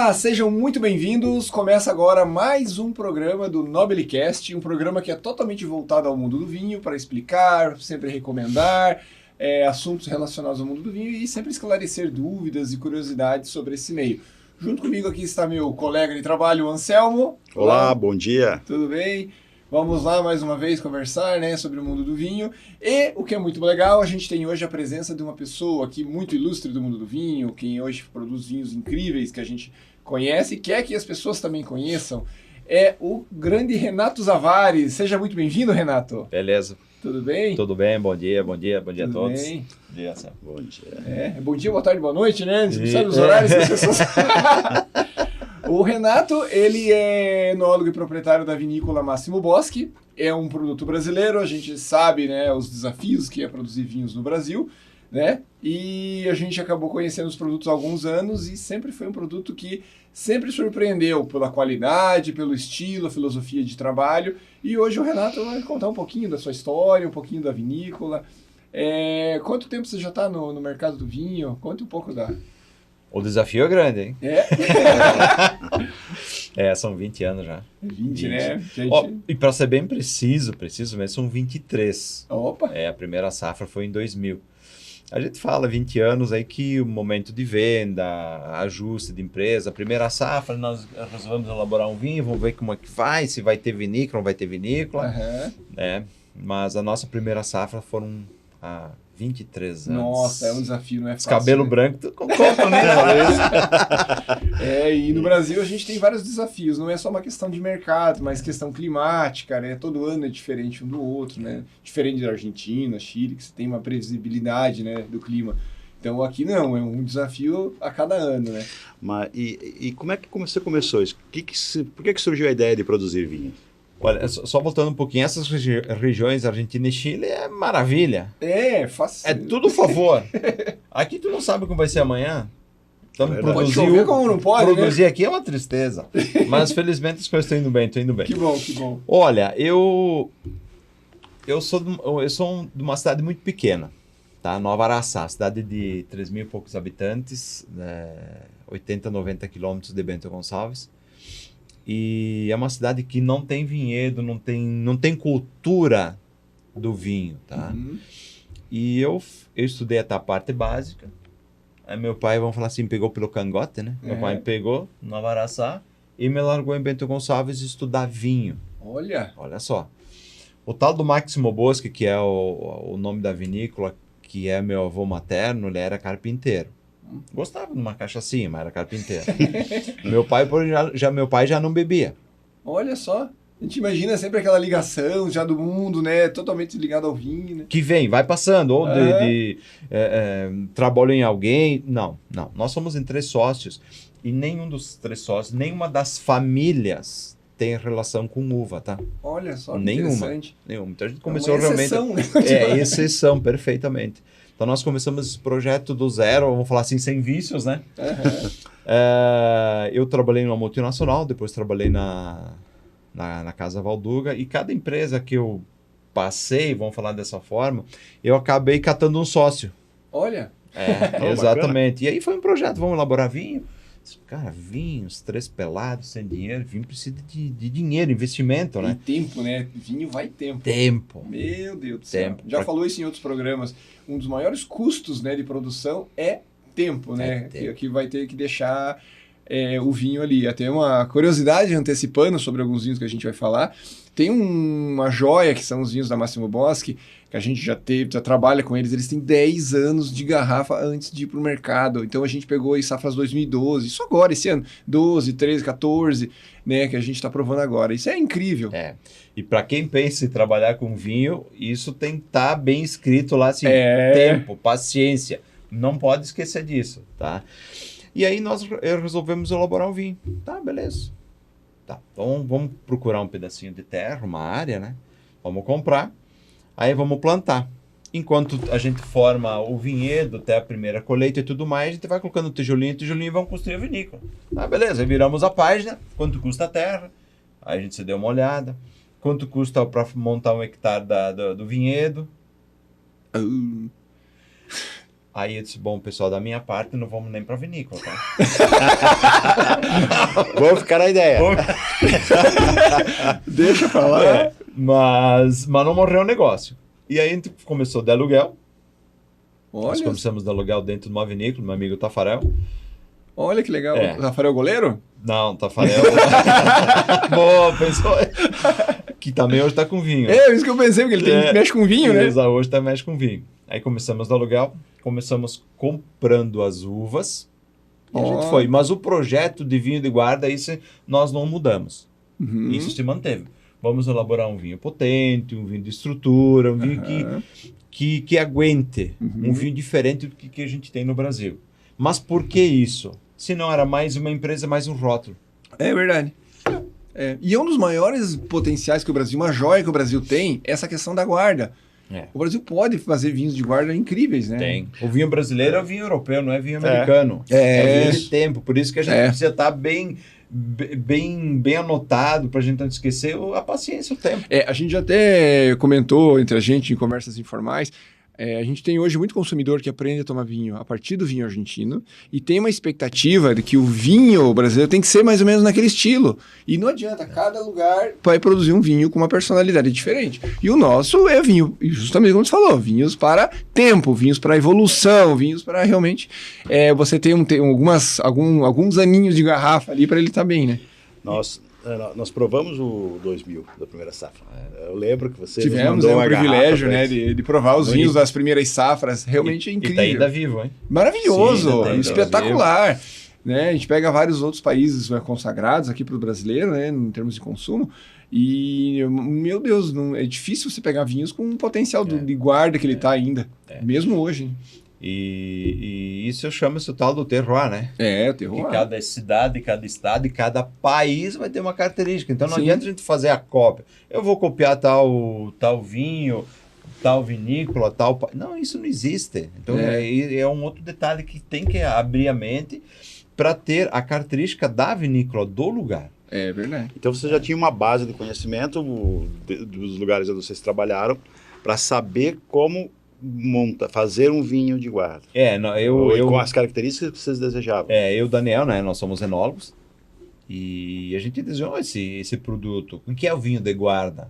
Olá, sejam muito bem-vindos. Começa agora mais um programa do Nobelicast, um programa que é totalmente voltado ao mundo do vinho, para explicar, sempre recomendar assuntos relacionados ao mundo do vinho e sempre esclarecer dúvidas e curiosidades sobre esse meio. Junto comigo aqui está meu colega de trabalho, Anselmo. Olá, bom dia. Tudo bem? Vamos lá mais uma vez conversar, sobre o mundo do vinho. E o que é muito legal, a gente tem hoje a presença de uma pessoa aqui muito ilustre do mundo do vinho, quem hoje produz vinhos incríveis que a gente conhece e quer que as pessoas também conheçam, é o grande Renato Zavares. Seja muito bem-vindo, Renato. Beleza. Tudo bem? Tudo bem, bom dia a todos. Bem? Bom dia, Sam. Bom dia. Bom dia, boa tarde, boa noite, né? A gente não sabe os horários que as pessoas... O Renato, ele é enólogo e proprietário da vinícola Máximo Bosque, é um produto brasileiro, a gente sabe, os desafios que é produzir vinhos no Brasil, e a gente acabou conhecendo os produtos há alguns anos e sempre foi um produto que sempre surpreendeu pela qualidade, pelo estilo, a filosofia de trabalho, e hoje o Renato vai contar um pouquinho da sua história, um pouquinho da vinícola. Quanto tempo você já está no mercado do vinho? Conte um pouco da... O desafio é grande, hein? São 20 anos já. 20, né? Gente... e para ser bem preciso mesmo, são 23. Opa! A primeira safra foi em 2000. A gente fala 20 anos aí que o momento de venda, ajuste de empresa, a primeira safra, nós resolvemos elaborar um vinho, vamos ver como é que vai, se vai ter vinícola, não vai ter vinícola. Mas a nossa primeira safra foram 23 anos. Nossa, é um desafio, não é fácil. Cabelo branco, tu conta, né? E no Brasil a gente tem vários desafios, não é só uma questão de mercado, mas questão climática, Todo ano é diferente um do outro, Diferente da Argentina, Chile, que você tem uma previsibilidade, do clima. Então aqui não, é um desafio a cada ano, Mas, e como é que você começou isso? Por que surgiu a ideia de produzir vinho? Olha, só voltando um pouquinho, essas regiões, Argentina e Chile, é maravilha. Fácil. É tudo favor. Aqui tu não sabe como vai ser amanhã. Então, pode chover como não pode, produzir aqui é uma tristeza. Mas felizmente as coisas estão indo bem, Que bom, que bom. Olha, eu sou de uma cidade muito pequena, tá? Nova Araçá, cidade de 3 mil e poucos habitantes, 80, 90 quilômetros de Bento Gonçalves. E é uma cidade que não tem vinhedo, não tem cultura do vinho, tá? Uhum. E eu estudei até a parte básica. Aí meu pai, vamos falar assim, pegou pelo cangote, né? Meu pai me pegou no Araçá e me largou em Bento Gonçalves estudar vinho. Olha só. O tal do Máximo Bosque, que é o nome da vinícola, que é meu avô materno, ele era carpinteiro. Gostava de uma cachaçinha, mas era carpinteiro. meu pai já não bebia. Olha só. A gente imagina sempre aquela ligação já do mundo, Totalmente ligado ao vinho, Que vai passando, ou de trabalho em alguém. Não. Nós somos em 3 sócios e nenhum dos 3 sócios, nenhuma das famílias tem relação com uva, tá? Olha só, nenhuma. Então a gente começou exceção, realmente... exceção, perfeitamente. Então nós começamos esse projeto do zero, vamos falar assim, sem vícios, né? Uhum. Eu trabalhei numa multinacional, depois trabalhei na Casa Valduga, e cada empresa que eu passei, vamos falar dessa forma, eu acabei catando um sócio. Olha! Exatamente. E aí foi um projeto, vamos elaborar vinho. Cara, vinhos, 3 pelados, sem dinheiro, vinho precisa de dinheiro, investimento, E tempo, Vinho vai tempo. Tempo. Meu Deus do céu. Já falou isso em outros programas. Um dos maiores custos, de produção é tempo, tempo. Que vai ter que deixar o vinho ali. Até uma curiosidade antecipando sobre alguns vinhos que a gente vai falar. Tem uma joia que são os vinhos da Máximo Bosque, que a gente já trabalha com eles têm 10 anos de garrafa antes de ir para o mercado. Então a gente pegou aí safras 2012, isso agora, esse ano, 12, 13, 14, que a gente está provando agora. Isso é incrível. E para quem pensa em trabalhar com vinho, isso tem que estar bem escrito lá, assim, tempo, paciência. Não pode esquecer disso, tá? E aí nós resolvemos elaborar um vinho. Tá, beleza. Tá, então vamos procurar um pedacinho de terra, uma área, Vamos comprar, aí vamos plantar. Enquanto a gente forma o vinhedo, até a primeira colheita e tudo mais, a gente vai colocando tijolinho e vamos construir a vinícola. Tá, beleza, aí viramos a página, quanto custa a terra, aí a gente se deu uma olhada, quanto custa para montar 1 hectare do vinhedo. Aí eu disse, bom, pessoal, da minha parte, não vamos nem para vinícola, tá? Vamos ficar na ideia. Deixa pra lá. Mas não morreu o negócio. E aí a gente começou de aluguel. Nós Olha, começamos de aluguel dentro de uma vinícola, meu amigo Tafarel. olha que legal. É. Rafael Goleiro? Não, Tafarel... Boa, pensou? Que também hoje tá com vinho. É, isso que eu pensei, porque ele mexe com vinho, né? Exato, hoje tá mexe com vinho. Aí começamos do aluguel, começamos comprando as uvas. E a gente foi. Mas o projeto de vinho de guarda, isso nós não mudamos. Uhum. Isso se manteve. Vamos elaborar um vinho potente, um vinho de estrutura, um vinho que aguente, um vinho diferente do que a gente tem no Brasil. Mas por que isso? Se não era mais uma empresa, mais um rótulo. É verdade. É. E um dos maiores potenciais que o Brasil, uma joia que o Brasil tem, é essa questão da guarda. É. O Brasil pode fazer vinhos de guarda incríveis, né? Tem. O vinho brasileiro é o vinho europeu, não é vinho americano. É. Vinho de tempo. Por isso que a gente precisa estar bem anotado, para a gente não esquecer a paciência, o tempo. A gente já até comentou entre a gente em conversas informais. A gente tem hoje muito consumidor que aprende a tomar vinho a partir do vinho argentino e tem uma expectativa de que o vinho brasileiro tem que ser mais ou menos naquele estilo. E não adianta, cada lugar vai produzir um vinho com uma personalidade diferente. E o nosso é vinho, justamente como você falou, vinhos para tempo, vinhos para evolução, vinhos para realmente você ter alguns aninhos de garrafa ali para ele estar bem, né? Nós provamos o 2000 da primeira safra. Eu lembro que você tivemos nos mandou o uma privilégio, garrafa, né, de provar os vinhos das primeiras safras. Realmente é incrível. E tá ainda vivo, hein? Maravilhoso, Sim, espetacular. Né? A gente pega vários outros países consagrados aqui para o brasileiro, né, em termos de consumo. E, meu Deus, é difícil você pegar vinhos com um potencial de guarda que ele está ainda, mesmo hoje. E isso chama-se o tal do terroir, né? É, o terroir. Que cada cidade, cada estado e cada país vai ter uma característica. Então não adianta a gente fazer a cópia. Eu vou copiar tal vinho, tal vinícola, tal... Não, isso não existe. Então é um outro detalhe que tem que abrir a mente para ter a característica da vinícola do lugar. É verdade. Então você já tinha uma base de conhecimento dos lugares onde vocês trabalharam para saber como fazer um vinho de guarda. Com as características que vocês desejavam. Eu e o Daniel, né? Nós somos enólogos e a gente desenhou esse produto. O que é o vinho de guarda?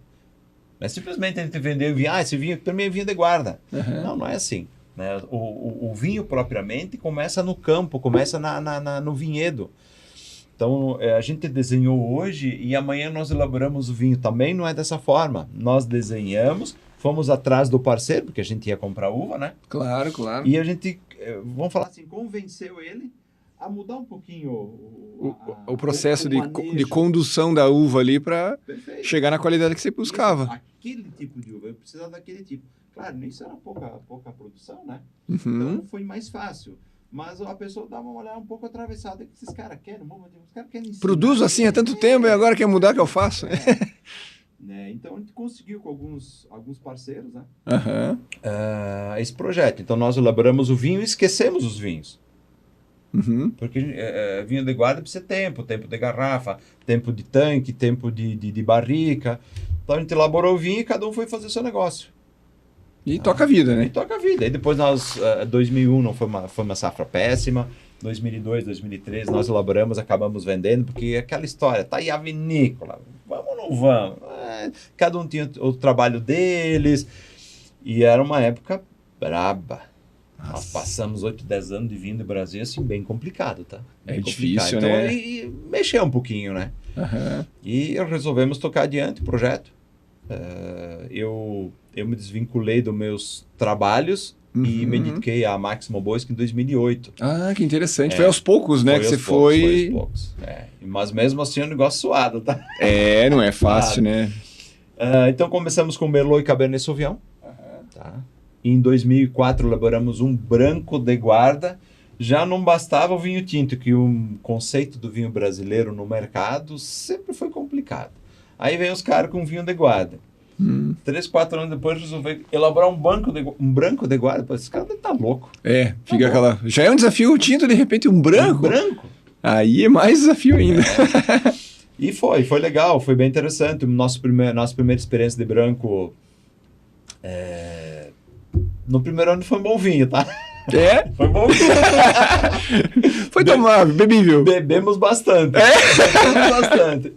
Não é simplesmente a gente vender o vinho, esse vinho para mim é vinho de guarda. Não é assim. Né? O vinho propriamente começa no campo, começa no vinhedo. Então, a gente desenhou hoje e amanhã nós elaboramos o vinho. Também não é dessa forma. Nós desenhamos, fomos atrás do parceiro, porque a gente ia comprar uva, né? Claro, claro. E a gente, vamos falar assim, convenceu ele a mudar um pouquinho o processo de condução da uva ali para chegar na qualidade que você buscava. Aquele tipo de uva, eu precisava daquele tipo. Claro, isso era pouca produção, né? Uhum. Então foi mais fácil. Mas a pessoa dava uma olhada um pouco atravessada. O que esses caras querem? Os caras querem ensinar. Produzo assim há tanto tempo e agora quer mudar que eu faço. Então a gente conseguiu com alguns parceiros, né? Uhum. Esse projeto. Então nós elaboramos o vinho e esquecemos os vinhos. Uhum. Porque vinho de guarda precisa tempo de garrafa, tempo de tanque, tempo de barrica. Então a gente elaborou o vinho e cada um foi fazer o seu negócio. E toca a vida, né? E toca a vida. E depois 2001 não foi uma safra péssima. 2002, 2003 nós elaboramos, acabamos vendendo, porque aquela história, tá aí a vinícola, vamos ou não vamos? Cada um tinha o trabalho deles. E era uma época braba. Nossa. Nós passamos 8, 10 anos de vinho do Brasil, assim, bem complicado, tá? Bem difícil, então, né? E mexeu um pouquinho, né? Uhum. E resolvemos tocar adiante o projeto. Eu me desvinculei dos meus trabalhos e me dediquei à Máximo Bosque em 2008. Ah, que interessante. Foi aos poucos, né, que você foi... Foi aos poucos. Mas mesmo assim é um negócio suado, tá? Não é fácil, né? Então começamos com Merlot e Cabernet Sauvignon. Tá? Em 2004 elaboramos um branco de guarda. Já não bastava o vinho tinto, que o conceito do vinho brasileiro no mercado sempre foi complicado. Aí vem os caras com vinho de guarda. 3, 4 anos depois resolveu elaborar um branco de guarda. Pô, esse cara deve estar louco. Fica aquela... Já é um desafio o tinto, de repente um branco. Um branco? Aí é mais desafio ainda. E foi legal, foi bem interessante. Nossa primeira experiência de branco... No primeiro ano foi um bom vinho, tá? É? Foi bom. Foi tomar, bebível. Bebemos bastante. Bebemos bastante.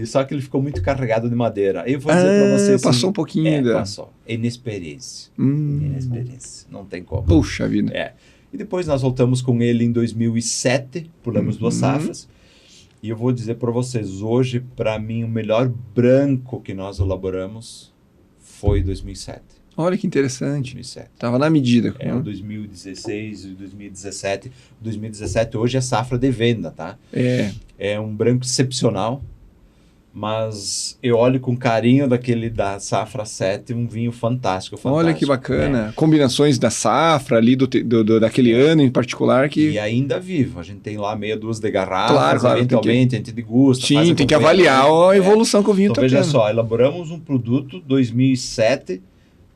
Só que ele ficou muito carregado de madeira. Eu vou dizer pra você... Passou um pouquinho ainda. Passou. Inexperiência. Inexperiência. Não tem como. Puxa vida. E depois nós voltamos com ele em 2007. Pulamos 2 safras. E eu vou dizer para vocês, hoje, para mim, o melhor branco que nós elaboramos foi 2007. Olha que interessante. 2007. Tava na medida. O 2016 e 2017. 2017 hoje é safra de venda, tá? É um branco excepcional, mas eu olho com carinho da safra 7, um vinho fantástico. Olha que bacana. Combinações da safra ali, daquele ano em particular que... E ainda vivo. A gente tem lá meia dúzia de garrafas, claro, eventualmente a gente degusta. Sim, tem que avaliar a evolução que o vinho então, veja só, elaboramos um produto 2007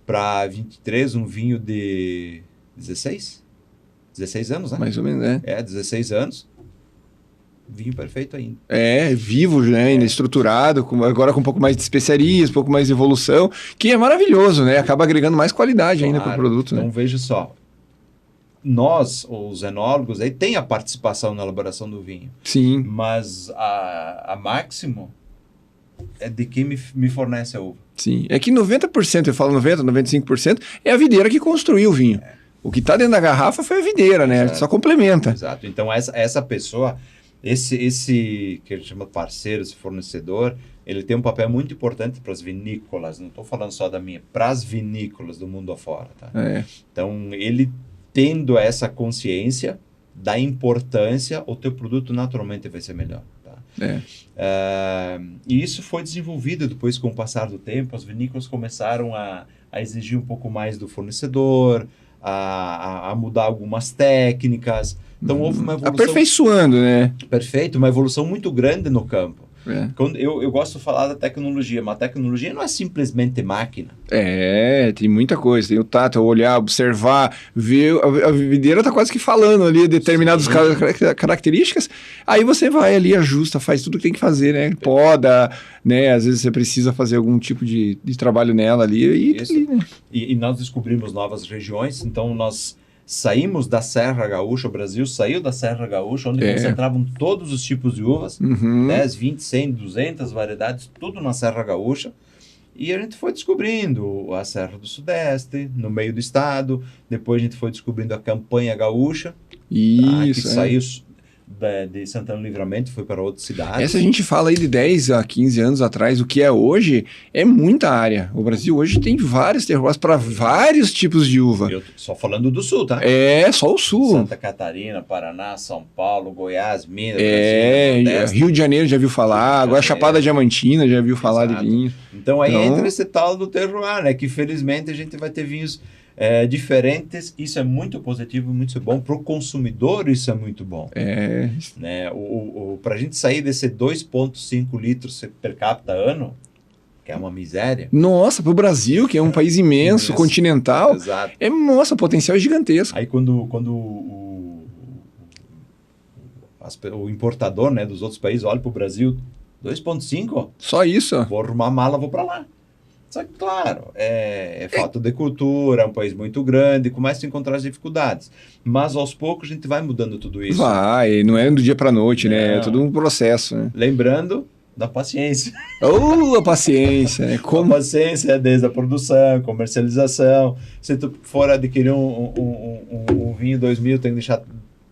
para 23, um vinho de 16 anos, né? Mais ou menos, 16 anos. Vinho perfeito ainda. Vivo, né? Ainda estruturado, agora com um pouco mais de especiarias, um pouco mais de evolução, que é maravilhoso, né? Acaba agregando mais qualidade ainda para o produto. Então, né? Veja só. Nós, os enólogos, aí tem a participação na elaboração do vinho. Sim. Mas a máximo é de quem me fornece a uva. Sim. É que 90%, eu falo 90%, 95%, é a videira que construiu o vinho. O que está dentro da garrafa foi a videira, né? Só complementa. Exato. Então, essa pessoa... Esse que a gente chama de parceiro, esse fornecedor, ele tem um papel muito importante para as vinícolas, não estou falando só da minha, para as vinícolas do mundo afora. Tá? Então, ele tendo essa consciência da importância, o teu produto naturalmente vai ser melhor. Tá? E isso foi desenvolvido depois com o passar do tempo, as vinícolas começaram a exigir um pouco mais do fornecedor, a mudar algumas técnicas. Então houve uma evolução... Aperfeiçoando, né? Perfeito, uma evolução muito grande no campo. Quando eu gosto de falar da tecnologia, mas a tecnologia não é simplesmente máquina. Tem muita coisa. Tem o tato, olhar, observar, ver. A videira tá quase que falando ali determinadas características. Aí você vai ali, ajusta, faz tudo que tem que fazer, né? Poda, né? Às vezes você precisa fazer algum tipo de trabalho nela ali. E nós descobrimos novas regiões, então nós... Saímos da Serra Gaúcha, o Brasil saiu da Serra Gaúcha, onde concentravam todos os tipos de uvas, 10, 20, 100, 200 variedades, tudo na Serra Gaúcha. E a gente foi descobrindo a Serra do Sudeste, no meio do estado, depois a gente foi descobrindo a Campanha Gaúcha, que saiu de Santana do Livramento, foi para outras cidades. Essa a gente fala aí de 10 a 15 anos atrás, o que é hoje, é muita área. O Brasil hoje tem vários terroirs para vários tipos de uva. Eu só falando do sul, tá? Só o sul. Santa Catarina, Paraná, São Paulo, Goiás, Minas, Brasil, Rio de Janeiro já viu falar, agora Chapada Diamantina já viu falar de vinho. Então aí entra esse tal do terroir, né? Que felizmente a gente vai ter vinhos diferentes, isso é muito positivo, muito bom. Para o consumidor, isso é muito bom. Né? Para a gente sair desse 2,5 litros per capita ano, que é uma miséria. Nossa, para o Brasil, que é um país imenso, continental, exato. Nossa, o potencial é gigantesco. Aí quando o importador, né, dos outros países olha para o Brasil, 2,5? Só isso? Vou arrumar a mala, vou para lá. Só que, claro, é falta de cultura, é um país muito grande, começa a encontrar as dificuldades. Mas, aos poucos, a gente vai mudando tudo isso. Vai, não é do dia para noite, né? É todo um processo, né? Lembrando da paciência. A paciência, né? A paciência desde a produção, comercialização. Se tu for adquirir um vinho 2000, tem que deixar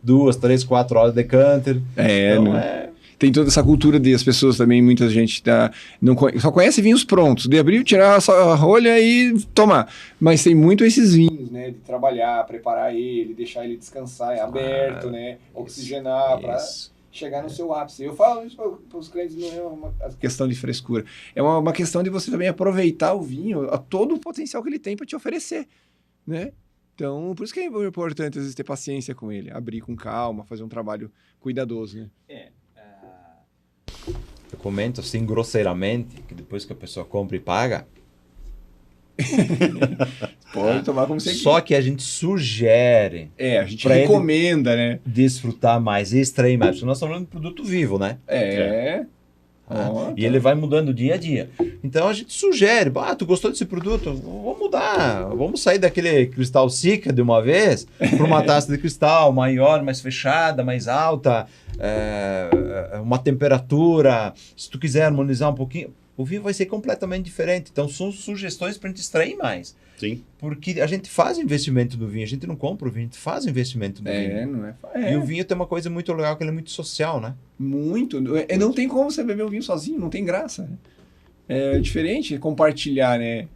2, 3, 4 horas de decanter. Tem toda essa cultura das pessoas também, muita gente só conhece vinhos prontos, de abrir, tirar a rolha e tomar. Mas tem muito esses vinhos, né? De trabalhar, preparar ele, deixar ele descansar, aberto, né? Oxigenar para chegar no seu ápice. Eu falo isso para os clientes, não é uma questão de frescura. É uma questão de você também aproveitar o vinho, todo o potencial que ele tem para te oferecer, né? Então, por isso que é importante, às vezes, ter paciência com ele, abrir com calma, fazer um trabalho cuidadoso, né? Eu comento assim grosseiramente que depois que a pessoa compra e paga, pode tomar como você só que a gente sugere, a gente recomenda, né? Desfrutar mais e extrair mais, porque nós estamos falando de produto vivo, né? E ele vai mudando dia a dia. Então a gente sugere, tu gostou desse produto? Vamos mudar, vamos sair daquele cristal Sica de uma vez para uma taça de cristal maior, mais fechada, mais alta, uma temperatura. Se tu quiser harmonizar um pouquinho, o vinho vai ser completamente diferente. Então são sugestões para a gente extrair mais. Sim. Porque a gente faz investimento no vinho, a gente não compra o vinho, a gente faz investimento no vinho. Não é? E o vinho tem uma coisa muito legal, que ele é muito social, né? Muito. Não tem como você beber um vinho sozinho, não tem graça. Né? É diferente compartilhar, né?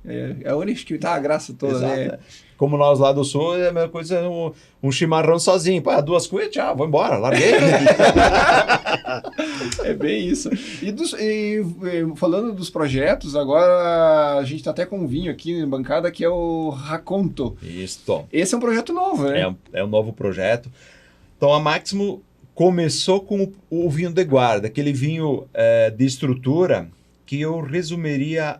É onde que tá a graça toda, Exato, né? Como nós lá do Sul, é a mesma coisa um chimarrão sozinho. 2 cuias, tchau, vou embora, larguei. É bem isso. E falando dos projetos, agora a gente está até com um vinho aqui na bancada que é o Raconto. Isso. Esse é um projeto novo, né? É um novo projeto. Então a Máximo começou com o vinho de guarda, aquele vinho de estrutura que eu resumiria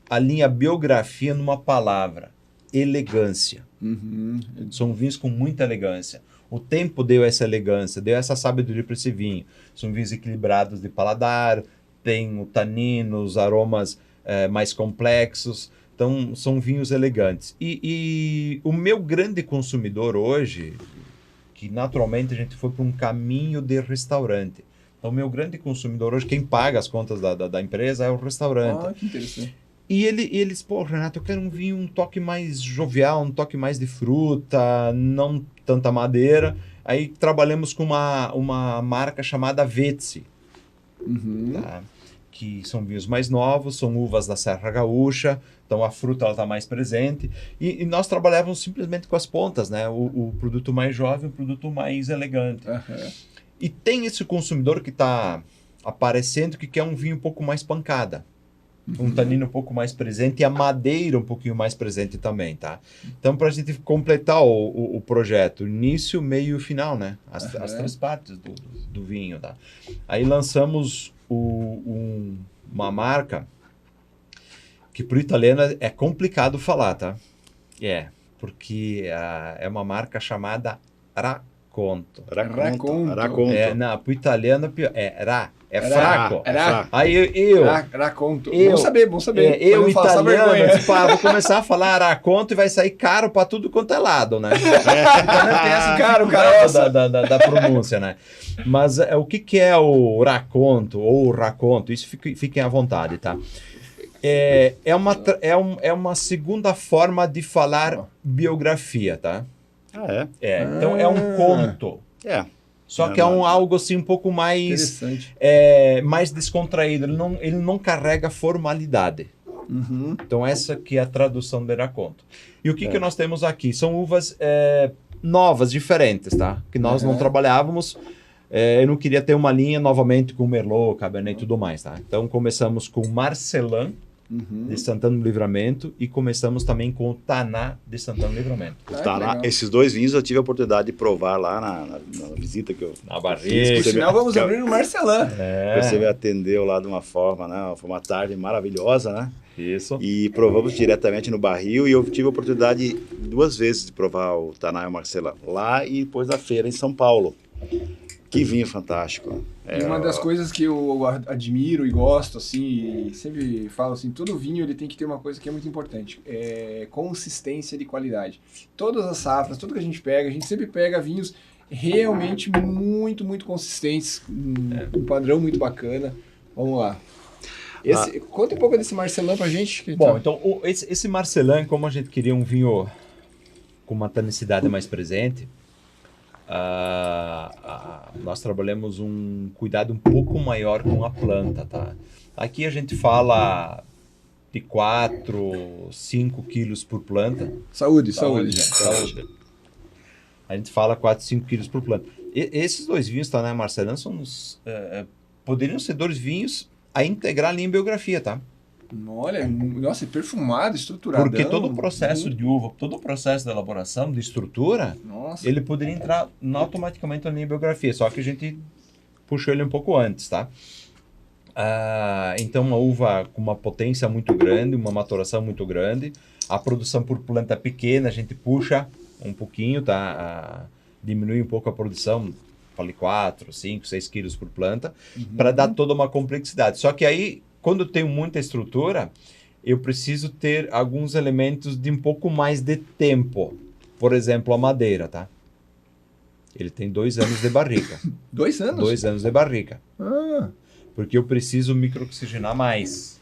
a linha biografia numa palavra: elegância. Uhum. São vinhos com muita elegância. O tempo deu essa elegância, deu essa sabedoria para esse vinho. São vinhos equilibrados de paladar, tem o tanino, os aromas mais complexos. Então, são vinhos elegantes. E o meu grande consumidor hoje, que naturalmente a gente foi para um caminho de restaurante. Então, o meu grande consumidor hoje, quem paga as contas da empresa é o restaurante. Que interessante. E eles, Renato, eu quero um vinho, um toque mais jovial, um toque mais de fruta, não tanta madeira. Aí trabalhamos com uma marca chamada Vetsi, tá? Que são vinhos mais novos, são uvas da Serra Gaúcha, então a fruta está mais presente. E nós trabalhávamos simplesmente com as pontas, né? O produto mais jovem, o produto mais elegante. E tem esse consumidor que está aparecendo que quer um vinho um pouco mais pancada. Um tanino um pouco mais presente e a madeira um pouquinho mais presente também, tá? Então, para a gente completar o projeto, início, meio e final, né? As 3 partes do vinho, tá? Aí lançamos uma marca que para o italiano é complicado falar, tá? Porque é uma marca chamada Raconto. Raconto. Não, para o italiano é Ra. É fraco. Aí Raconto. Bom saber. Eu, italiano, vou começar a falar Raconto e vai sair caro para tudo quanto é lado, né? Então, tem essa dificuldade da pronúncia, né? Mas o que é o Raconto ou o Raconto? Isso fiquem à vontade, tá? É uma segunda forma de falar biografia, tá? Então é um conto. Só que é algo assim um pouco mais descontraído. Ele não carrega formalidade. Então essa que é a tradução de Raconto. E o que nós temos aqui? São uvas novas, diferentes, tá? Que nós não trabalhávamos. Eu não queria ter uma linha novamente com Merlot, Cabernet e tudo mais, tá? Então começamos com Marcelin, de Santana do Livramento, e começamos também com o Taná de Santana do Livramento. Esses 2 vinhos eu tive a oportunidade de provar lá na visita que eu na barriga. Por sinal, vamos abrir no Marcelin. Você me atendeu lá de uma forma, né? Foi uma tarde maravilhosa, né? Isso. E provamos diretamente no barril, e eu tive a oportunidade 2 vezes de provar o Taná e o Marcelin lá e depois na feira em São Paulo. Que vinho fantástico. E uma das coisas que eu admiro e gosto, assim, e sempre falo assim, todo vinho ele tem que ter uma coisa que é muito importante, consistência de qualidade. Todas as safras, tudo que a gente pega, a gente sempre pega vinhos realmente muito, muito consistentes, um padrão muito bacana. Vamos lá. Conta um pouco desse Marcelin pra gente. Bom, então esse Marcelin, como a gente queria um vinho com uma tanicidade mais presente, nós trabalhamos um cuidado um pouco maior com a planta, tá? Aqui a gente fala de 4, 5 quilos por planta. Saúde. A gente fala 4, 5 quilos por planta. Esses 2 vinhos, tá, né, Marcelin, poderiam ser 2 vinhos a integrar ali em biografia, tá? Olha, nossa, perfumado, estruturado. Porque todo o processo de uva, todo o processo de elaboração, de estrutura, ele poderia entrar automaticamente na biografia, só que a gente puxou ele um pouco antes, tá? Então, uma uva com uma potência muito grande, uma maturação muito grande, a produção por planta pequena, a gente puxa um pouquinho, tá? Diminui um pouco a produção, falei 4, 5, 6 quilos por planta, para dar toda uma complexidade. Só que aí quando eu tenho muita estrutura, eu preciso ter alguns elementos de um pouco mais de tempo. Por exemplo, a madeira, tá? Ele tem 2 anos de barrica. 2 anos? 2 anos de barrica. Ah. Porque eu preciso microoxigenar mais.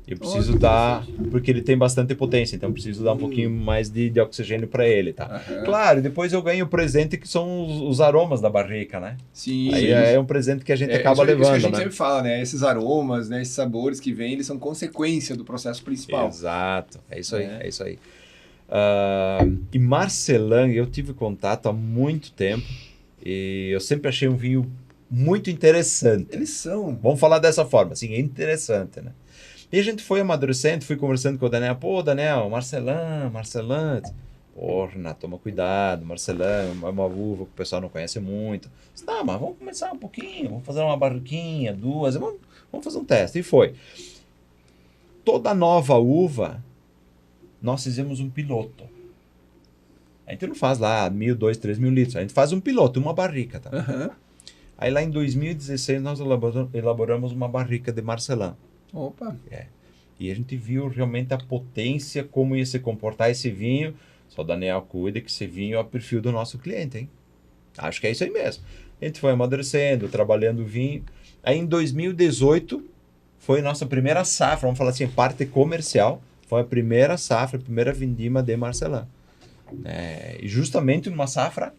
Eu preciso dar... Porque ele tem bastante potência, então eu preciso dar um pouquinho mais de oxigênio para ele, tá? Claro, depois eu ganho o presente que são os aromas da barrica, né? Sim. Aí é um presente que a gente acaba levando, isso que a gente né? sempre fala, né? Esses aromas, né? Esses sabores que vêm, eles são consequência do processo principal. Exato. É isso aí, é isso aí. E Marcelin, eu tive contato há muito tempo e eu sempre achei um vinho muito interessante. Eles são. Vamos falar dessa forma, assim, é interessante, né? E a gente foi amadurecendo, fui conversando com o Daniel. Pô, Daniel, Marcelin. Pô, Renato, toma cuidado, Marcelin é uma uva que o pessoal não conhece muito. Disse, tá, mas vamos começar um pouquinho, vamos fazer uma barriquinha, 2, vamos fazer um teste. E foi. Toda nova uva, nós fizemos um piloto. A gente não faz lá 1.000, 2.000, 3.000 litros. A gente faz um piloto, uma barrica, tá? Aí lá em 2016 nós elaboramos uma barrica de Marcelin. Opa! E a gente viu realmente a potência, como ia se comportar esse vinho. Só o Daniel cuida que esse vinho é o perfil do nosso cliente, hein? Acho que é isso aí mesmo. A gente foi amadurecendo, trabalhando o vinho. Aí em 2018 foi nossa primeira safra, vamos falar assim, parte comercial. Foi a primeira safra, a primeira vindima de Marcelin. E justamente numa safra...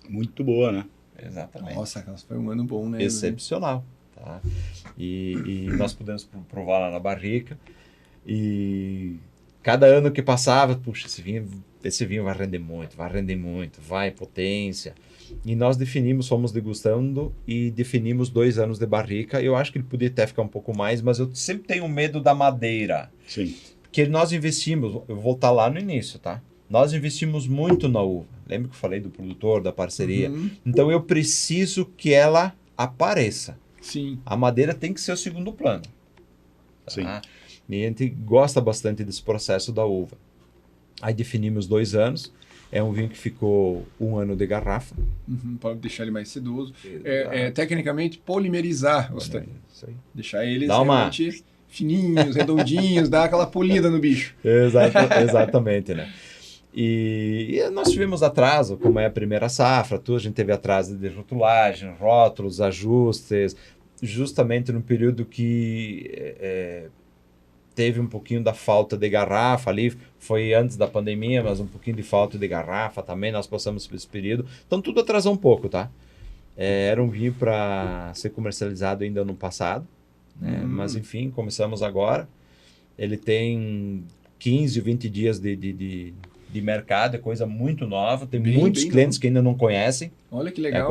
Muito boa, né? Exatamente. Nossa, foi um ano bom, né? Excepcional. Tá? E nós pudemos provar lá na barrica. E cada ano que passava, puxa, esse vinho vai render muito, vai potência. E nós fomos degustando e definimos 2 anos de barrica. Eu acho que ele podia até ficar um pouco mais, mas eu sempre tenho medo da madeira. Sim. Porque nós investimos, eu vou voltar lá no início, tá? Nós investimos muito na uva. Lembra que eu falei do produtor, da parceria? Então eu preciso que ela apareça. Sim. A madeira tem que ser o segundo plano. Tá? Sim. E a gente gosta bastante desse processo da uva. Aí definimos 2 anos. É um vinho que ficou 1 ano de garrafa. Pode deixar ele mais sedoso. Tecnicamente, polimerizar os tanques. Deixar eles realmente fininhos, redondinhos, dar aquela polida no bicho. Exatamente, né? E nós tivemos atraso, como é a primeira safra, a gente teve atraso de rotulagem, rótulos, ajustes, justamente no período que teve um pouquinho da falta de garrafa ali, foi antes da pandemia, mas um pouquinho de falta de garrafa também, nós passamos por esse período. Então tudo atrasou um pouco, tá? Era um vinho para ser comercializado ainda no passado, né? Mas enfim, começamos agora. Ele tem 15, 20 dias de mercado, é coisa muito nova. Tem muitos clientes que ainda não conhecem. Olha que legal.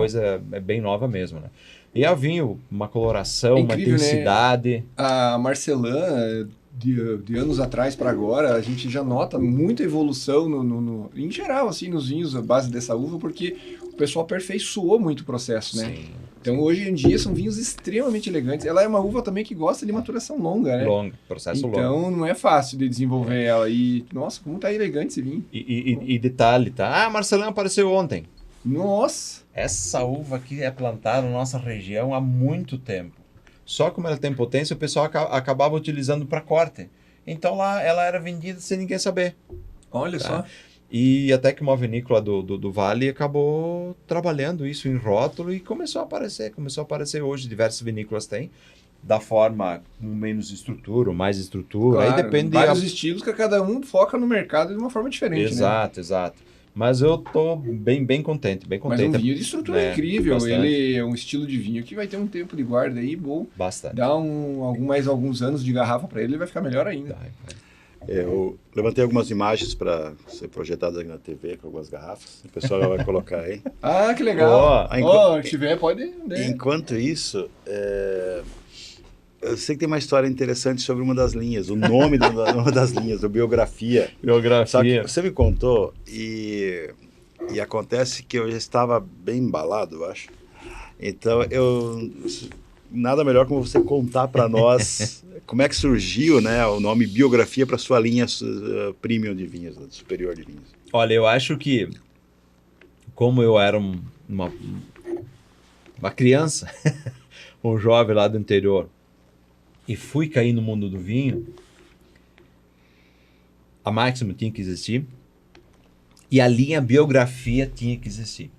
É bem nova mesmo, né? E é o vinho, uma coloração, incrível, uma intensidade. Né? A Marcelin, de anos atrás para agora, a gente já nota muita evolução em geral, assim, nos vinhos à base dessa uva, porque o pessoal aperfeiçoou muito o processo, né? Sim. Então, hoje em dia, são vinhos extremamente elegantes. Ela é uma uva também que gosta de maturação longa, né? Processo longo. Então, não é fácil de desenvolver ela. E, nossa, como tá elegante esse vinho. E detalhe, tá? Marcelin apareceu ontem. Nossa! Essa uva aqui é plantada na nossa região há muito tempo. Só como ela tem potência, o pessoal acabava utilizando para corte. Então, lá ela era vendida sem ninguém saber. Olha só. E até que uma vinícola do Vale acabou trabalhando isso em rótulo e começou a aparecer hoje. Diversas vinícolas têm, da forma com menos estrutura, ou mais estrutura. Claro, aí depende vários estilos que cada um foca no mercado de uma forma diferente. Exato. Mas eu tô bem contente, Mas um vinho de estrutura incrível. Bastante. Ele é um estilo de vinho que vai ter um tempo de guarda aí bom. Bastante. Dá mais alguns anos de garrafa para ele vai ficar melhor ainda. Eu levantei algumas imagens para ser projetadas aqui na TV com algumas garrafas. O pessoal vai colocar aí. Ah, que legal. Se tiver, pode. Né? Enquanto isso, eu sei que tem uma história interessante sobre uma das linhas, o nome de uma das linhas, a biografia. Só que você me contou e acontece que eu já estava bem embalado, eu acho. Então, nada melhor como você contar para nós como é que surgiu, né, o nome biografia para sua linha premium de vinhos, superior de vinhos. Olha, eu acho que como eu era uma criança, um jovem lá do interior, e fui cair no mundo do vinho, a Máximo tinha que existir e a linha biografia tinha que existir.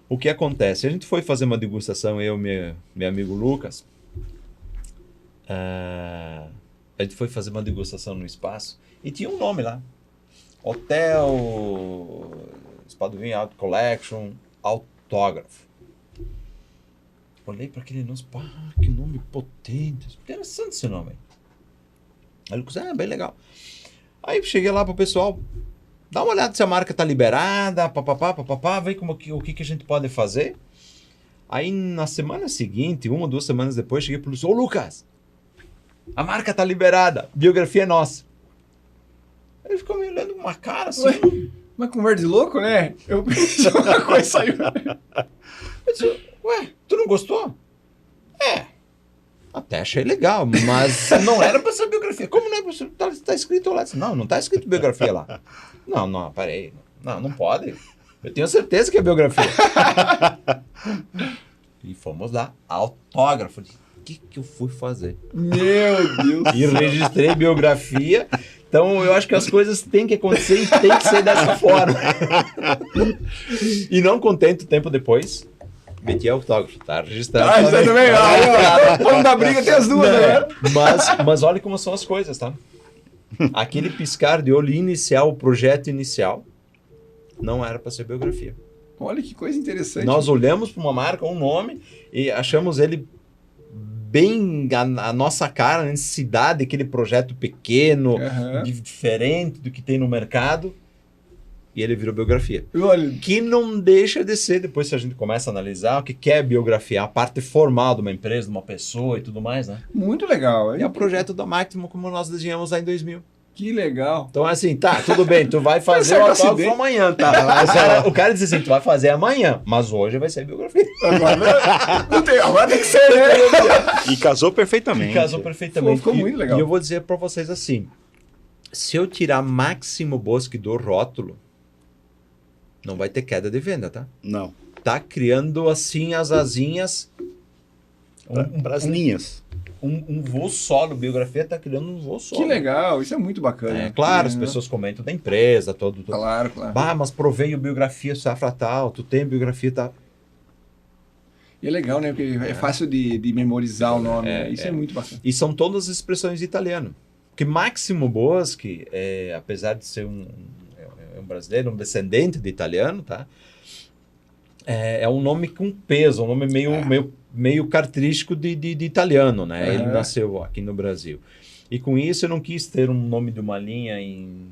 O que acontece? A gente foi fazer uma degustação, eu e meu amigo Lucas, a gente foi fazer uma degustação no espaço e tinha um nome lá. Hotel Spa do Vinho Auto Collection Autógrafo. Olhei para aquele nome, pá, que nome potente. Interessante esse nome. Aí Lucas, bem legal. Aí cheguei lá pro pessoal, dá uma olhada se a marca tá liberada, papapá, vê o que a gente pode fazer. Aí na semana seguinte, 1 ou 2 semanas depois, cheguei pro Lucas, Lucas, a marca tá liberada, biografia é nossa. Ele ficou me olhando com uma cara assim. Ué, mas conversa de louco, né? Eu pensei uma coisa saiu. Eu disse, ué, tu não gostou? Até achei legal, mas não era pra ser biografia. Como não é pra ser? Tá escrito lá. Não tá escrito biografia lá. Não, peraí. Não pode. Eu tenho certeza que é biografia. E fomos lá, autógrafo. O que eu fui fazer? Meu Deus. E registrei biografia. Então, eu acho que as coisas têm que acontecer e tem que ser dessa forma. E não contente, tempo depois, meti autógrafo, tá registrado. Você também? Vamos dar briga, tem as duas, né? Mas olha como são as coisas, tá? Aquele piscar de olho inicial, o projeto inicial, não era para ser biografia. Olha que coisa interessante. Nós olhamos para uma marca, um nome, e achamos ele bem a nossa cara, a necessidade, aquele projeto pequeno, diferente do que tem no mercado, e ele virou biografia. Olha. Que não deixa de ser, depois se a gente começa a analisar o que é biografia, a parte formal de uma empresa, de uma pessoa e tudo mais, né? Muito legal. É o projeto da Máximo, como nós desenhamos lá em 2000. Que legal. Então, assim, tá, tudo bem, tu vai fazer o autógrafo amanhã, tá? O cara diz assim, tu vai fazer amanhã, mas hoje vai ser biografia. Agora tem que ser, né? E casou perfeitamente. Ficou muito legal. E eu vou dizer pra vocês assim, se eu tirar Máximo Bosque do rótulo, não vai ter queda de venda, tá? Não. Tá criando, assim, as asinhas... Para as linhas. Um voo solo, biografia tá criando um voo solo. Que legal, isso é muito bacana. Claro, as pessoas comentam da empresa, todo. Claro. Mas provei biografia safra tal, tu tem biografia tal. E é legal, né? Porque é fácil de memorizar o nome, né? Isso é muito bacana. E são todas as expressões de italiano. Porque Máximo Boschi, apesar de ser um brasileiro, um descendente de italiano, tá? É um nome com peso, um nome meio característico de italiano, né? Ele nasceu aqui no Brasil. E com isso eu não quis ter um nome de uma linha em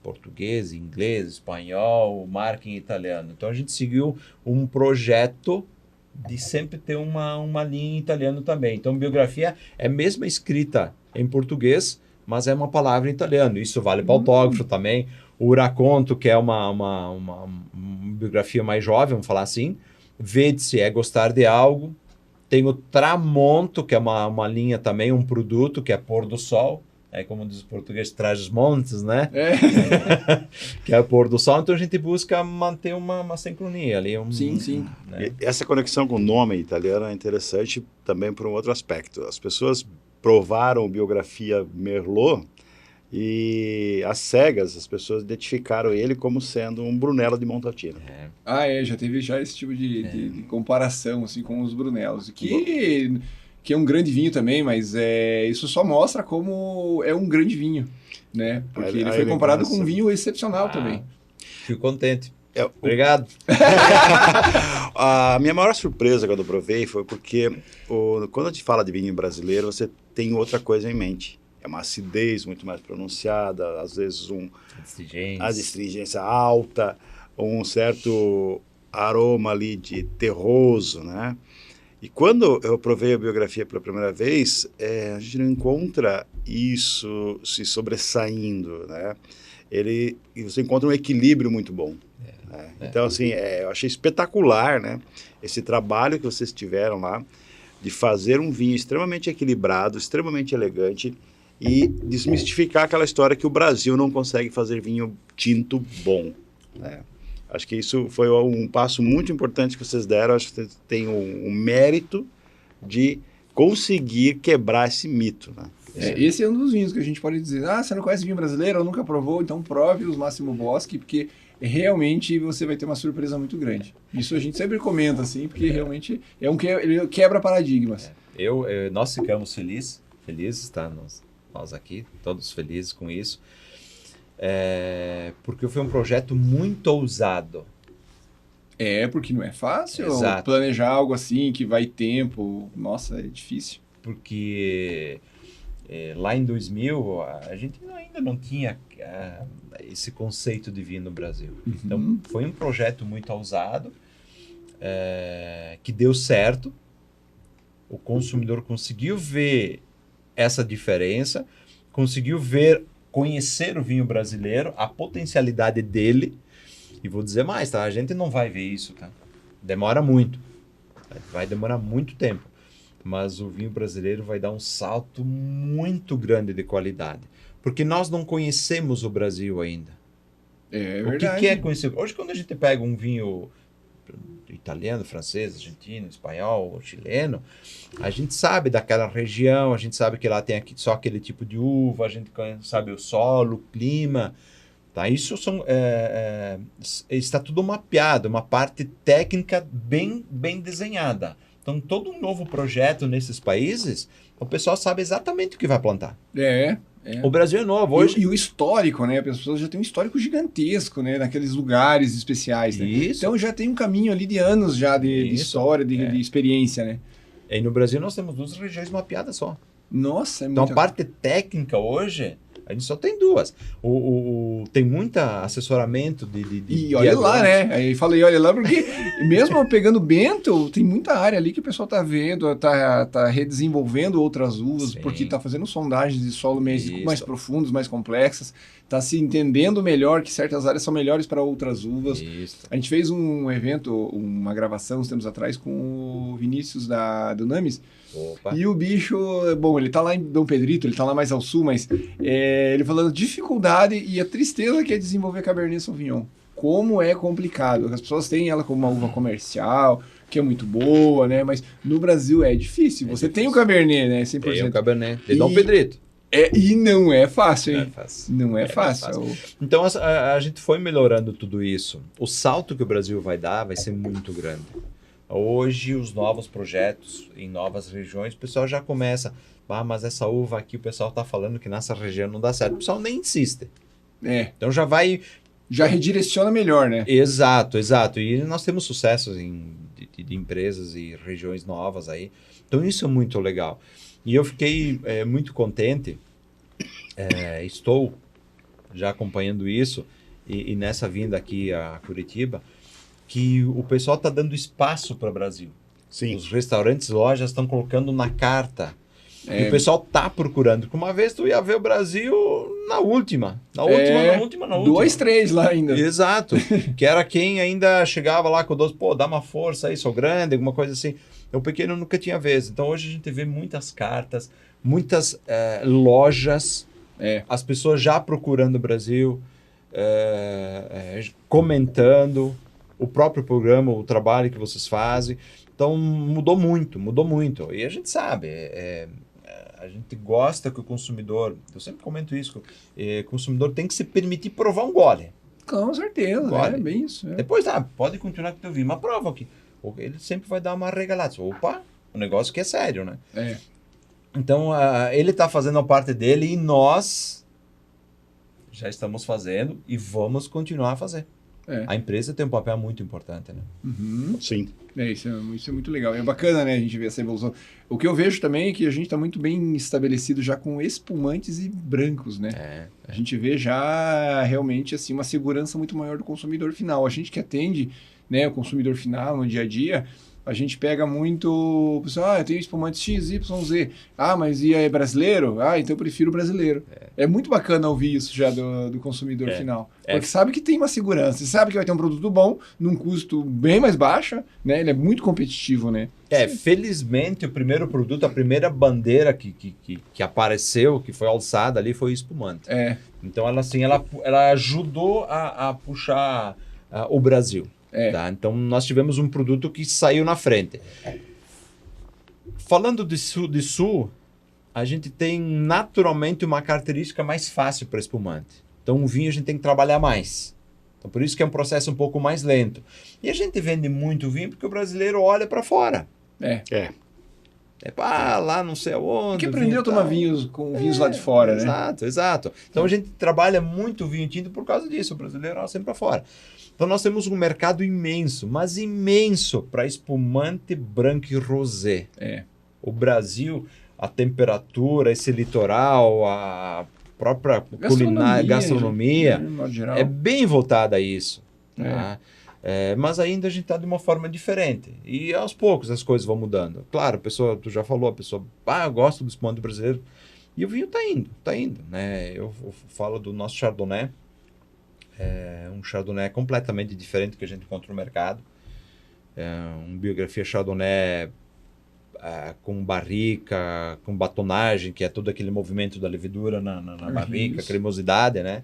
português, inglês, espanhol, marca em italiano. Então a gente seguiu um projeto de sempre ter uma linha em italiano também. Então biografia é mesmo escrita em português, mas é uma palavra em italiano. Isso vale para autógrafo também. O racconto, que é uma biografia mais jovem, vamos falar assim. Vede-se é gostar de algo. Tem o tramonto, que é uma linha também, um produto, que é pôr do sol. Como diz o português, traz montes, né? Que é pôr do sol. Então a gente busca manter uma sincronia ali. Sim. Né? Essa conexão com o nome italiano é interessante também por um outro aspecto. As pessoas provaram biografia Merlot e às cegas as pessoas identificaram ele como sendo um Brunello de Montalcino. Já teve esse tipo de comparação assim, com os Brunellos. Que é um grande vinho também, mas isso só mostra como é um grande vinho, né? Porque ele foi comparado com um vinho excepcional também. Fico contente. Obrigado. A minha maior surpresa quando eu provei foi porque quando a gente fala de vinho brasileiro, você tem outra coisa em mente. É uma acidez muito mais pronunciada, às vezes a astringência alta, um certo aroma ali de terroso, né? E quando eu provei a biografia pela primeira vez, a gente não encontra isso se sobressaindo, né? E você encontra um equilíbrio muito bom. Então, assim, eu achei espetacular, né? Esse trabalho que vocês tiveram lá de fazer um vinho extremamente equilibrado, extremamente elegante e desmistificar aquela história que o Brasil não consegue fazer vinho tinto bom, né? Acho que isso foi um passo muito importante que vocês deram. Acho que vocês têm um mérito de conseguir quebrar esse mito, né? Esse é um dos vinhos que a gente pode dizer, você não conhece vinho brasileiro ou nunca provou, então prove os Máximo Boschi, porque realmente você vai ter uma surpresa muito grande. Isso a gente sempre comenta, assim, porque realmente ele quebra paradigmas. Nós ficamos felizes, tá? Nós aqui, todos felizes com isso, porque foi um projeto muito ousado. Porque não é fácil planejar algo assim, que vai tempo, nossa, é difícil. Porque lá em 2000, a gente ainda não tinha esse conceito de vinho no Brasil. Uhum. Então, foi um projeto muito ousado, que deu certo. O consumidor conseguiu ver essa diferença, conseguiu conhecer o vinho brasileiro, a potencialidade dele. E vou dizer mais, tá? A gente não vai ver isso, tá? Demora muito. Vai demorar muito tempo. Mas o vinho brasileiro vai dar um salto muito grande de qualidade. Porque nós não conhecemos o Brasil ainda. É verdade. O que é conhecer? Hoje, quando a gente pega um vinho italiano, francês, argentino, espanhol, chileno, a gente sabe daquela região, a gente sabe que lá tem só aquele tipo de uva, a gente sabe o solo, o clima. Tá? Isso está tudo mapeado, uma parte técnica bem desenhada. Então, todo um novo projeto nesses países, o pessoal sabe exatamente o que vai plantar. O Brasil é novo hoje. E o histórico, né? As pessoas já têm um histórico gigantesco, né? Naqueles lugares especiais, né? Isso. Então, já tem um caminho ali de anos já de história, de experiência, né? E no Brasil nós temos 2 regiões mapeadas só. Nossa, Então, a parte técnica hoje, a gente só tem 2. Tem muito assessoramento E olha lá, né? Aí falei, olha lá, porque mesmo pegando Bento, tem muita área ali que o pessoal tá vendo, tá redesenvolvendo outras uvas, porque tá fazendo sondagens de solo mais profundas, mais complexas, tá se entendendo melhor que certas áreas são melhores para outras uvas. Isso. A gente fez um evento, uma gravação uns tempos atrás com o Vinícius do Names. Opa. E o bicho, bom, ele tá lá em Dom Pedrito, ele tá lá mais ao sul, mas ele falando dificuldade e a tristeza que é desenvolver Cabernet Sauvignon. Como é complicado. As pessoas têm ela como uma uva comercial, que é muito boa, né? Mas no Brasil é difícil. Você tem o Cabernet, né? 100%. Tem o Cabernet de Dom Pedrito. E não é fácil, hein? Não é fácil. Então a gente foi melhorando tudo isso. O salto que o Brasil vai dar vai ser muito grande. Hoje, os novos projetos em novas regiões, o pessoal já começa, mas essa uva aqui o pessoal está falando que nessa região não dá certo. O pessoal nem insiste. Então já vai... Já redireciona melhor, né? Exato. E nós temos sucessos de empresas e regiões novas aí. Então isso é muito legal. E eu fiquei muito contente, estou já acompanhando isso, e nessa vinda aqui a Curitiba, que o pessoal está dando espaço para o Brasil. Sim. Os restaurantes, lojas estão colocando na carta. E o pessoal está procurando. Porque uma vez tu ia ver o Brasil na última. Na última. 2, 3 lá ainda. Exato. Que era quem ainda chegava lá com o doce, dá uma força aí, sou grande, alguma coisa assim. O pequeno nunca tinha vez. Então hoje a gente vê muitas cartas, muitas lojas, as pessoas já procurando o Brasil, comentando o próprio programa, o trabalho que vocês fazem. Então mudou muito. E a gente sabe, a gente gosta que o consumidor, eu sempre comento isso, o consumidor tem que se permitir provar um gole. Com certeza, gole. É bem isso. Depois, pode continuar com o teu vinho, mas prova aqui. Ele sempre vai dar uma regalada. Opa, o negócio que é sério, né? Então, ele está fazendo a parte dele e nós já estamos fazendo e vamos continuar a fazer. A empresa tem um papel muito importante, né? Uhum. Sim. Isso é muito legal. É bacana, né, a gente ver essa evolução. O que eu vejo também é que a gente está muito bem estabelecido já com espumantes e brancos, né? A gente vê já realmente assim uma segurança muito maior do consumidor final. A gente que atende, né, o consumidor final no dia a dia, a gente pega muito... Pessoal, eu tenho espumante X, Y, Z. Mas é brasileiro? Então eu prefiro o brasileiro. É muito bacana ouvir isso já do consumidor final. Porque sabe que tem uma segurança. Sabe que vai ter um produto bom, num custo bem mais baixo, né? Ele é muito competitivo, né? Felizmente o primeiro produto, a primeira bandeira que apareceu, que foi alçada ali, foi o espumante. Então ela ajudou a puxar o Brasil. Tá? Então nós tivemos um produto que saiu na frente. Falando de sul, a gente tem naturalmente uma característica mais fácil para espumante. Então, o vinho a gente tem que trabalhar mais. Então, por isso que é um processo um pouco mais lento. E a gente vende muito vinho porque o brasileiro olha para fora. Lá não sei aonde. Porque aprendeu a tomar vinhos com vinhos lá de fora, né? Exato. Então, a gente trabalha muito vinho tinto por causa disso. O brasileiro olha sempre para fora. Então, nós temos um mercado imenso, mas imenso, para espumante branco e rosé. O Brasil, a temperatura, esse litoral, a própria culinária, gastronomia, é bem voltada a isso. Tá? Mas ainda a gente está de uma forma diferente. E aos poucos as coisas vão mudando. Claro, tu já falou, a pessoa, eu gosto do espumante brasileiro. E o vinho está indo. Né? Eu falo do nosso Chardonnay. É um Chardonnay completamente diferente do que a gente encontra no mercado. Uma biografia Chardonnay com barrica, com batonagem, que é todo aquele movimento da levedura na barrica, cremosidade, né?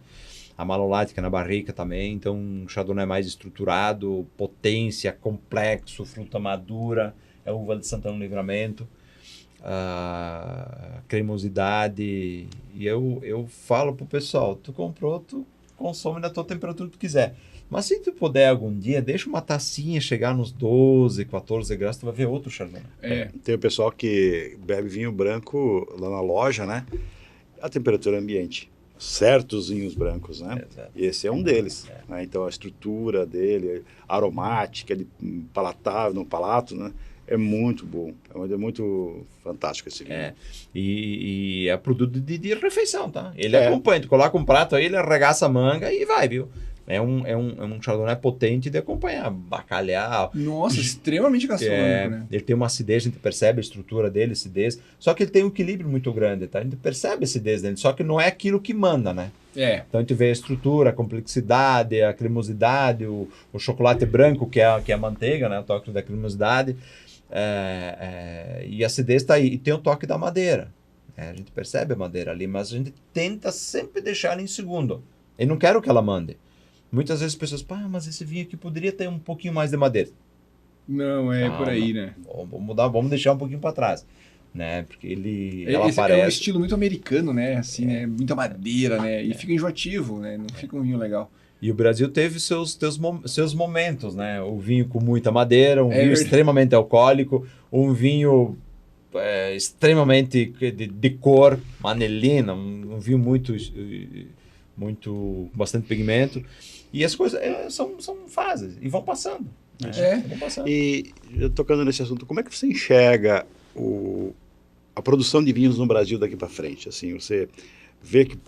A malolática na barrica também. Então, um Chardonnay mais estruturado, potência, complexo, fruta madura, é uva de Santana do Livramento, cremosidade. E eu falo pro pessoal, tu comprou, tu consome na tua temperatura que tu quiser. Mas se tu puder algum dia, deixa uma tacinha chegar nos 12, 14 graus, tu vai ver outro Chardonnay. Tem o pessoal que bebe vinho branco lá na loja, né? A temperatura ambiente. Certos vinhos brancos, né? Exato. E esse é um deles. Né? Então a estrutura dele, aromática, palatável no palato, né? É muito bom. É muito fantástico esse vinho. E é produto de refeição, tá? Ele acompanha. Tu coloca um prato aí, ele arregaça a manga e vai, viu? É um Chardonnay potente de acompanhar. Bacalhau. Nossa, extremamente gastronômico, né? Ele tem uma acidez, a gente percebe a estrutura dele, acidez. Só que ele tem um equilíbrio muito grande, tá? A gente percebe a acidez dele, só que não é aquilo que manda, né? Então a gente vê a estrutura, a complexidade, a cremosidade, o chocolate branco, que é a manteiga, né? O toque da cremosidade. E a acidez está aí. E tem o toque da madeira. A gente percebe a madeira ali, mas a gente tenta sempre deixar ela em segundo. Eu não quero que ela mande. Muitas vezes as pessoas, mas esse vinho aqui poderia ter um pouquinho mais de madeira. Não, por aí, né? Vamos mudar, vamos deixar um pouquinho para trás. Né? Porque ela esse aparece... é um estilo muito americano, né? Assim, né? Muita madeira, né? E fica enjoativo, né? Não fica um vinho legal. E o Brasil teve seus momentos, né? O vinho com muita madeira, um vinho extremamente alcoólico, um vinho extremamente de cor, manelina, um vinho bastante pigmento. E as coisas são fases e vão passando. Vão passando. E tocando nesse assunto, como é que você enxerga a produção de vinhos no Brasil daqui para frente? Assim, você vê que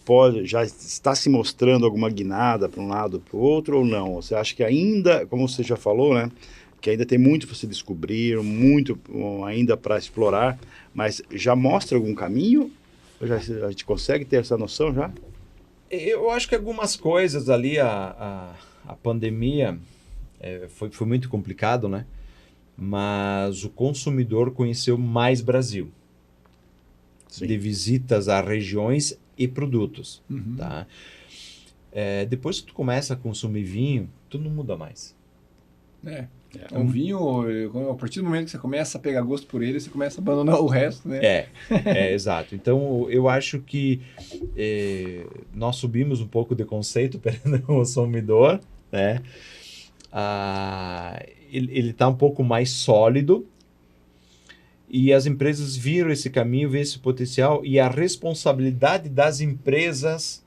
já está se mostrando alguma guinada para um lado para o outro ou não? Você acha que ainda, como você já falou, né, que ainda tem muito para se descobrir, muito ainda para explorar, mas já mostra algum caminho? A gente consegue ter essa noção já? Eu acho que algumas coisas ali, a pandemia foi muito complicado, né? Mas o consumidor conheceu mais Brasil. Sim. De visitas a regiões e produtos. Tá? Depois que tu começa a consumir vinho, tu não muda mais. Um vinho, a partir do momento que você começa a pegar gosto por ele, você começa a abandonar o resto, né? Exato. Então, eu acho que nós subimos um pouco de conceito perante o consumidor, né? Ele está um pouco mais sólido e as empresas viram esse caminho, viram esse potencial e a responsabilidade das empresas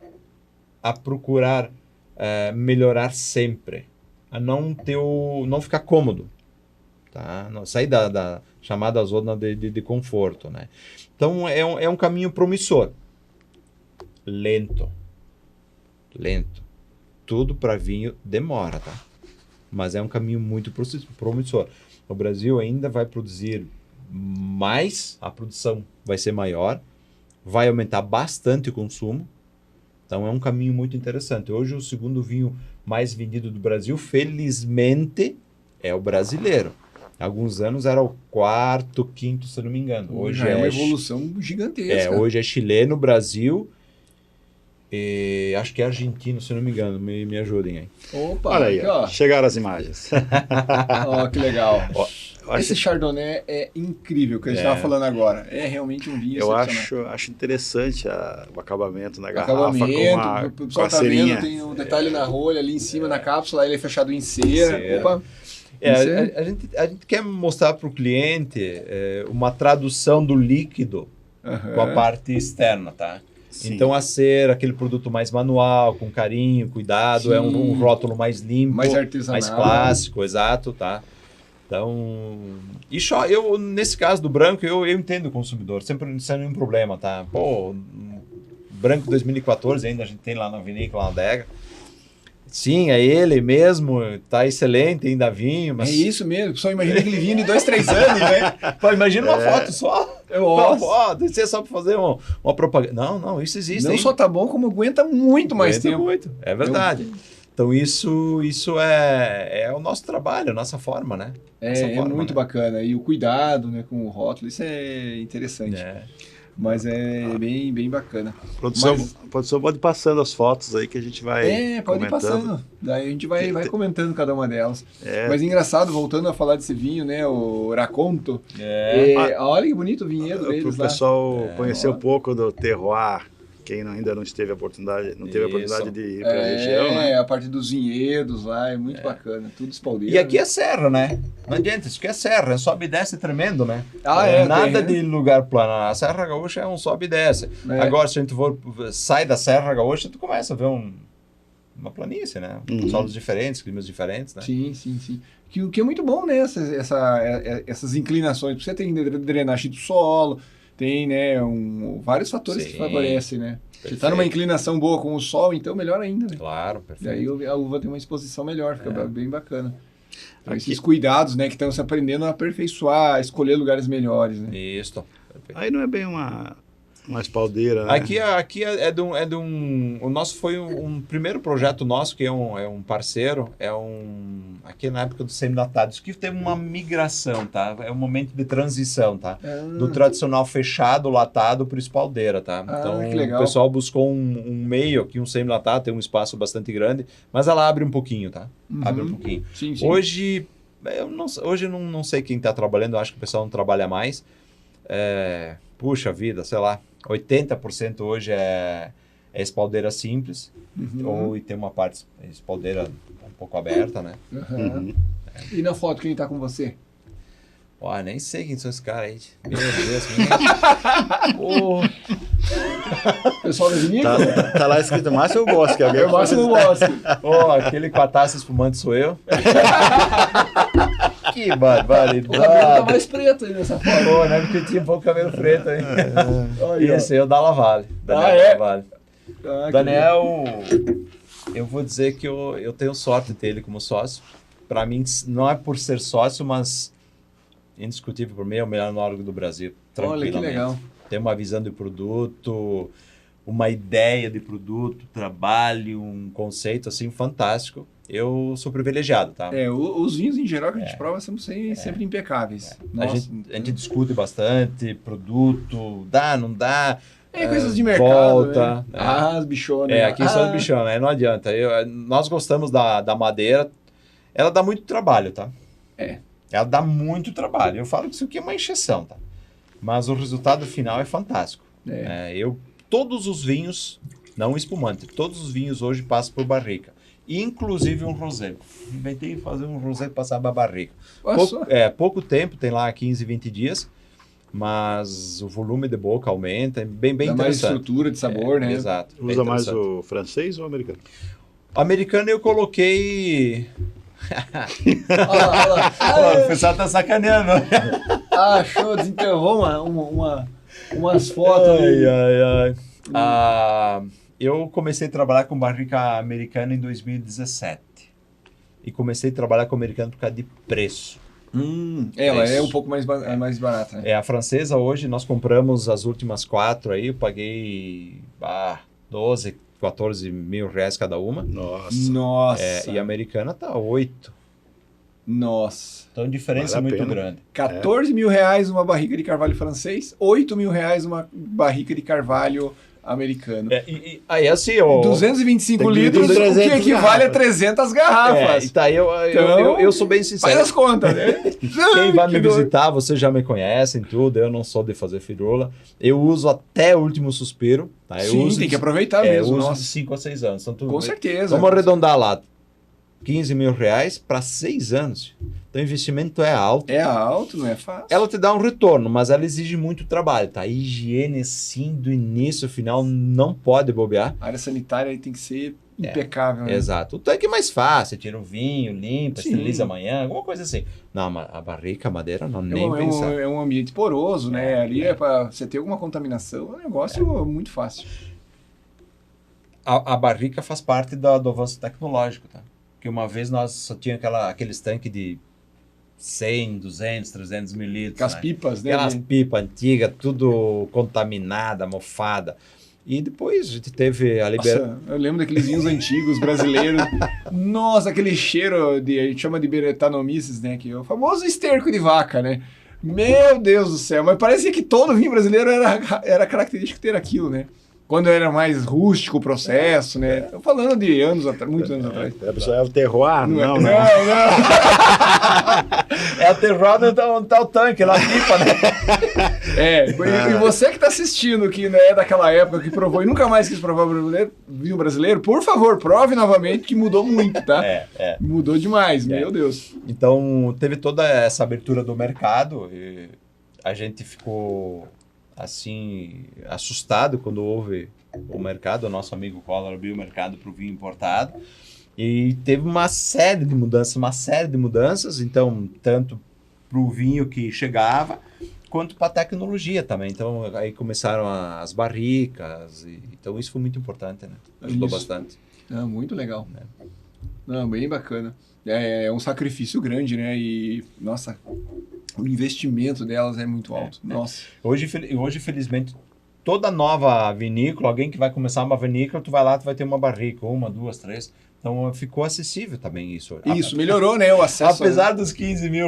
a procurar melhorar sempre. A não ficar cômodo, tá? Não, sair da chamada zona de conforto, né? Então, é um caminho promissor. Lento. Tudo para vinho demora, tá? Mas é um caminho muito promissor. O Brasil ainda vai produzir mais, a produção vai ser maior, vai aumentar bastante o consumo. Então, é um caminho muito interessante. Hoje, o segundo vinho mais vendido do Brasil, felizmente, é o brasileiro. Há alguns anos era o quarto, quinto, se não me engano. Hoje é uma evolução gigantesca. Hoje é chileno, Brasil, e acho que é argentino, se não me engano. Me ajudem aí. Opa, olha aí, aqui, ó. Chegaram as imagens. Ó, que legal. Esse Chardonnay é incrível, que a gente estava falando agora. É realmente um vinho excepcional. Eu acho interessante o acabamento na garrafa com a tá cerinha. Vendo, tem um detalhe na rolha ali em cima na cápsula, ele é fechado em cera. Opa, a gente quer mostrar para o cliente uma tradução do líquido com a parte externa, tá? Sim. Então a cera, aquele produto mais manual, com carinho, cuidado, é um rótulo mais limpo, mais artesanal, mais clássico, exato, tá? Então, eu nesse caso do branco, eu entendo o consumidor, sempre sendo um problema, tá? Pô, branco 2014 ainda a gente tem lá na vinícola, lá na adega. Sim, é ele mesmo, tá excelente, ainda vinho, mas... É isso mesmo, só imagina aquele vinho de 2, 3 anos, né? Pô, imagina uma foto só. Uma foto, isso é só para fazer uma propaganda. Não, isso existe. Não só tá bom, como aguenta muito mais tempo. Muito, é verdade. Então isso é o nosso trabalho, a nossa forma, né? É muito bacana. E o cuidado, né, com o rótulo, isso é interessante. Mas é bem bacana. Produção pode ir passando as fotos aí que a gente vai pode ir passando. Daí a gente vai comentando cada uma delas. Mas engraçado, voltando a falar desse vinho, né? O Raconto. Olha que bonito o vinhedo deles lá. Para o pessoal conhecer um pouco do terroir. Quem ainda não teve a oportunidade de ir para a região, né? A parte dos vinhedos lá é muito bacana, tudo espaldeiro. E aqui é serra, né? Não adianta, isso aqui é serra, sobe e desce tremendo, né? Nada de lugar plano. A Serra Gaúcha é um sobe e desce. Agora, se a gente sai da Serra Gaúcha, tu começa a ver uma planície, né? Solos diferentes, climas diferentes, né? Sim. O que é muito bom, né? Essas inclinações, você tem drenagem do solo, tem, né, vários fatores que favorecem, né? Perfeito. Você está numa inclinação boa com o sol, então melhor ainda, né? Claro, perfeito. Daí a uva tem uma exposição melhor, fica bem bacana. Então, esses cuidados, né, que estão se aprendendo a aperfeiçoar, a escolher lugares melhores, né? Isso. Aí não é bem uma espaldeira, né? Aqui o nosso foi um primeiro projeto nosso, que é um parceiro, aqui na época dos semi-latados, que teve uma migração, tá? É um momento de transição, tá? Do tradicional fechado, latado para o espaldeira, tá? Então o pessoal buscou um meio aqui, um semi-latado, tem um espaço bastante grande, mas ela abre um pouquinho, tá? Abre um pouquinho. Sim. Hoje eu não sei quem está trabalhando, eu acho que o pessoal não trabalha mais. Puxa vida, sei lá, 80% hoje é espaldeira simples, ou tem uma parte espaldeira um pouco aberta, né? E na foto, quem tá com você? Nem sei quem são esses caras aí. Meu Deus, Pessoal da vinícola? Tá lá escrito Márcio Bosque. É o Márcio Bosque. Aquele com a taça espumante sou eu. Que barbaridade. O cabelo tá mais preto aí nessa foto. Né? Porque tinha um pouco de cabelo preto aí. Esse aí é o Dalla Valle. Daniel, eu vou dizer que eu tenho sorte de ter ele como sócio. Para mim, não é por ser sócio, mas indiscutível por mim, é o melhor enólogo do Brasil. Olha que legal. Tem uma visão de produto, uma ideia de produto, trabalho, um conceito assim fantástico. Eu sou privilegiado, tá? Os vinhos em geral que a gente prova são sempre impecáveis. A gente discute bastante, produto, dá, não dá. Coisas de mercado, volta, né? As bichonas. Aqui são as bichonas, né? Não adianta. Nós gostamos da madeira, ela dá muito trabalho, tá? Ela dá muito trabalho. Eu falo que isso aqui é uma encheção, tá? Mas o resultado final é fantástico. Todos os vinhos, não espumante, todos os vinhos hoje passam por barrica. Inclusive um rosé. Inventei fazer um rosé passar para barrica. Pouco tempo, tem lá 15, 20 dias, mas o volume de boca aumenta, é bem interessante. Mais estrutura de sabor, né? Exato. Usa mais o francês ou o americano? O americano eu coloquei... Olha lá. O pessoal tá sacaneando. Show, desenterrou umas fotos. Eu comecei a trabalhar com barrica americana em 2017. E comecei a trabalhar com americano por causa de preço. Ela é um pouco mais barata, né? A francesa hoje, nós compramos as últimas 4 aí, eu paguei 12, 14 mil reais cada uma. Nossa! E a americana tá 8. Nossa! Então, diferença muito grande. 14 mil reais uma barrica de carvalho francês, 8 mil reais uma barrica de carvalho americano. Aí assim, 225 litros, o que equivale a 300 garrafas. Eu sou bem sincero. Faz as contas, né? Quem vai me visitar, vocês já me conhecem, tudo. Eu não sou de fazer firula. Eu uso até o último suspiro. Tá? Tem que aproveitar mesmo. Eu uso de 5 a 6 anos. Então, com certeza. Vamos arredondar lá. R$15 mil para 6 anos. Então o investimento é alto. É alto, não é fácil. Ela te dá um retorno, mas ela exige muito trabalho, tá? A higiene, sim, do início ao final, não pode bobear. A área sanitária aí tem que ser impecável, né? Exato. O tanque é mais fácil, tira o vinho, limpa, esteriliza amanhã, alguma coisa assim. Não, a barrica, a madeira, não, nem pensar. É um ambiente poroso, né? Ali é para você ter alguma contaminação, é um negócio muito fácil. A barrica faz parte do avanço tecnológico, tá? Porque uma vez nós só tinha aqueles tanques de 100, 200, 300 mililitros. Aquelas pipas, né? Aquelas pipas antigas, tudo contaminada, mofada. E depois a gente teve a liberação. Eu lembro daqueles vinhos antigos brasileiros. Nossa, aquele cheiro a gente chama de Brettanomyces, né? Que é o famoso esterco de vaca, né? Meu Deus do céu. Mas parecia que todo vinho brasileiro era característico ter aquilo, né? Quando era mais rústico o processo, né? Estou falando de muitos anos atrás. A pessoa é o terroir? Não. É o terroir onde tá o tanque, lá pipa, né? E você que está assistindo, que não é daquela época que provou e nunca mais quis provar vinho brasileiro, por favor, prove novamente que mudou muito, tá? Mudou demais, meu Deus. Então, teve toda essa abertura do mercado e a gente ficou assim, assustado quando houve o mercado, o nosso amigo Collor abriu o mercado para o vinho importado e teve uma série de mudanças, então, tanto para o vinho que chegava, quanto para a tecnologia também. Então, aí começaram as barricas, então isso foi muito importante, né? Ajudou bastante. Muito legal. Bem bacana. É um sacrifício grande, né? E, nossa... O investimento delas é muito alto. Nossa. Hoje, felizmente, toda nova vinícola, alguém que vai começar uma vinícola, tu vai lá, tu vai ter uma barrica, 1, 2, 3. Então ficou acessível também isso. Isso, melhorou, né? O acesso. Apesar dos R$15 mil,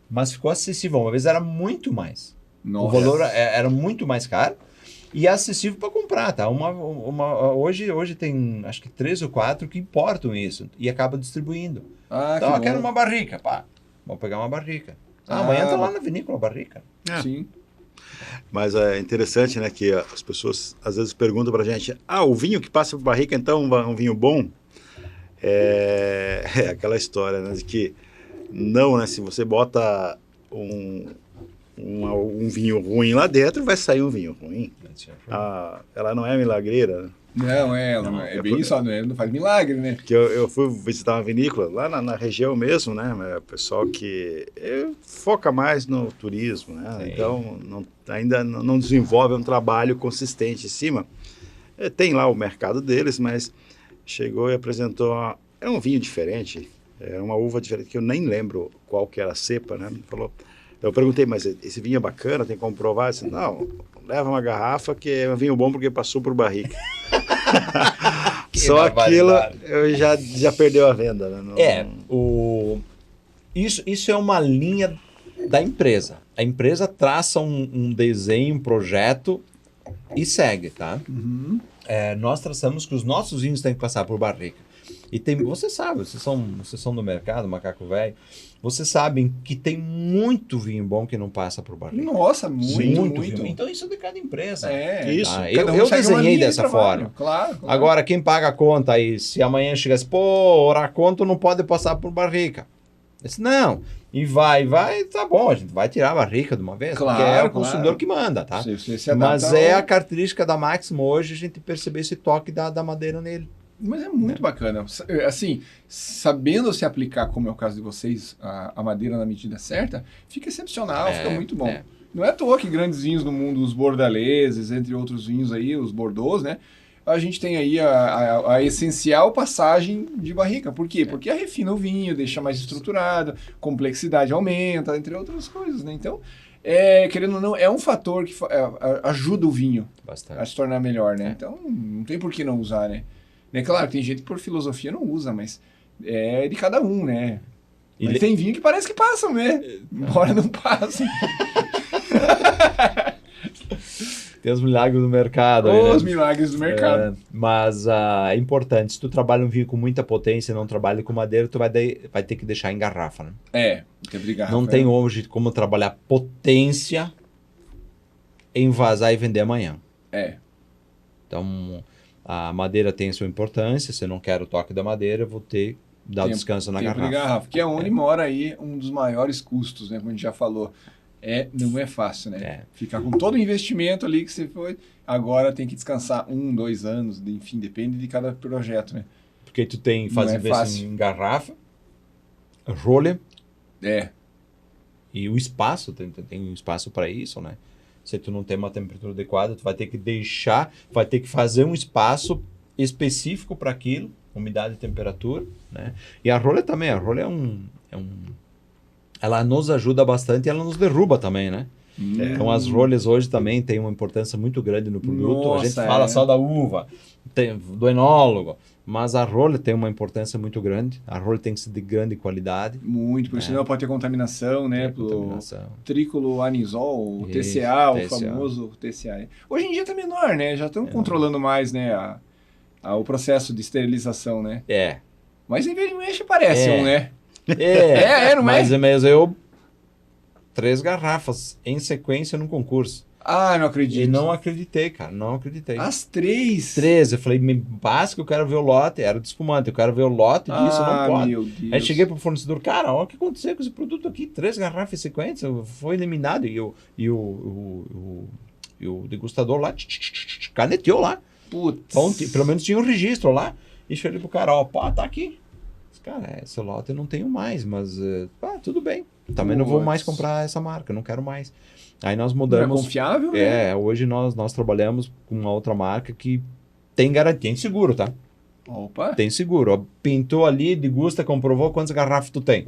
mas ficou acessível. Uma vez era muito mais. Nossa. O valor era muito mais caro e acessível para comprar, tá? Hoje tem acho que 3 ou 4 que importam isso e acabam distribuindo. Então eu quero uma barrica, pá. Vamos pegar uma barrica. Amanhã tá lá na vinícola a barrica. Sim. Mas é interessante, né, que as pessoas às vezes perguntam pra gente, o vinho que passa por barrica, então é um vinho bom? É aquela história, né, de que não, né, se você bota um vinho ruim lá dentro, vai sair um vinho ruim. Ela não é milagreira, né? Não, é bem isso, não faz milagre, né? Porque eu fui visitar uma vinícola lá na região mesmo, né? O pessoal que foca mais no turismo, né? Sim. Então ainda não desenvolve um trabalho consistente em cima. Tem lá o mercado deles, mas chegou e apresentou, é um vinho diferente, é uma uva diferente, que eu nem lembro qual que era a cepa, né? Falou, eu perguntei, mas esse vinho é bacana, tem como provar? Ele disse, não, leva uma garrafa que é um vinho bom porque passou por barrica. Só aquilo eu já perdeu a venda, né? Isso é uma linha da empresa. A empresa traça um desenho, um projeto e segue, tá? Uhum. Nós traçamos que os nossos vinhos têm que passar por barrica. E você sabe, vocês são do mercado, macaco velho, vocês sabem que tem muito vinho bom que não passa por barrica. Nossa, muito. Então isso é de cada empresa. Isso. Tá? Eu desenhei dessa forma. Claro. Agora, quem paga a conta aí, se amanhã chegasse, Oraconto não pode passar por barrica. Eu disse, não. E vai, tá bom, a gente vai tirar a barrica de uma vez, porque é o consumidor que manda, tá? Mas a característica da Máximo hoje, a gente perceber esse toque da madeira nele. Mas é muito bacana. Assim, sabendo se aplicar, como é o caso de vocês, a madeira na medida certa, fica excepcional, fica muito bom. Não é à toa que grandes vinhos no mundo, os bordaleses, entre outros vinhos aí, os bordeaux, né? A gente tem aí a essencial passagem de barrica. Por quê? Porque refina o vinho, deixa mais estruturado, complexidade aumenta, entre outras coisas, né? Então, querendo ou não, é um fator que ajuda o vinho a se tornar melhor, né? Então, não tem por que não usar, né? Claro, tem gente que por filosofia não usa, mas é de cada um, né? Mas tem vinho que parece que passam, né? Embora não passem. Tem os milagres do mercado. Os milagres do mercado. Mas é importante, se tu trabalha um vinho com muita potência e não trabalha com madeira, tu vai ter que deixar em garrafa, né? Tem que garrafa. Não tem hoje como trabalhar potência, envasar e vender amanhã. Então, a madeira tem sua importância, se eu não quero o toque da madeira, eu vou ter que dar descanso na garrafa. Que é onde mora aí um dos maiores custos, né? Como a gente já falou. Não é fácil, né? Ficar com todo o investimento ali que você foi, agora tem que descansar 1, 2 anos, enfim, depende de cada projeto, né? Porque tu faz investimento em garrafa, rolha, e o espaço, tem um espaço para isso, né? Se tu não tem uma temperatura adequada, tu vai ter que vai ter que fazer um espaço específico para aquilo, umidade e temperatura, né? E a rolha também, ela nos ajuda bastante e ela nos derruba também, né? Então as rolhas hoje também têm uma importância muito grande no produto. A gente fala só da uva, do enólogo, mas a rolha tem uma importância muito grande. A rolha tem que ser de grande qualidade. Muito, porque senão pode ter contaminação, né? Trículo anisol, o TCA, o famoso TCA. Hoje em dia tá menor, né? Já estão controlando mais, né? O processo de esterilização, né? Mas em vez de mexe parece né? Não mas eu 3 garrafas em sequência num concurso. Não acredito. E não acreditei, cara, não acreditei. As 3? 3, eu falei, me basta que eu quero ver o lote, era de espumante, eu quero ver o lote disso, não pode. Meu Deus. Aí cheguei pro fornecedor, cara, olha o que aconteceu com esse produto aqui, 3 garrafas em sequência, foi eliminado, e o degustador lá, caneteou lá. Putz. Então, pelo menos tinha um registro lá, e falei pro cara, tá aqui. Cara, esse lote eu não tenho mais, mas tudo bem. Também não vou mais comprar essa marca, não quero mais. Aí nós mudamos. Não é confiável? Né? Hoje nós trabalhamos com uma outra marca que tem garantia, tem seguro, tá? Opa! Tem seguro. Ó, pintou ali, degusta, comprovou quantas garrafas tu tem.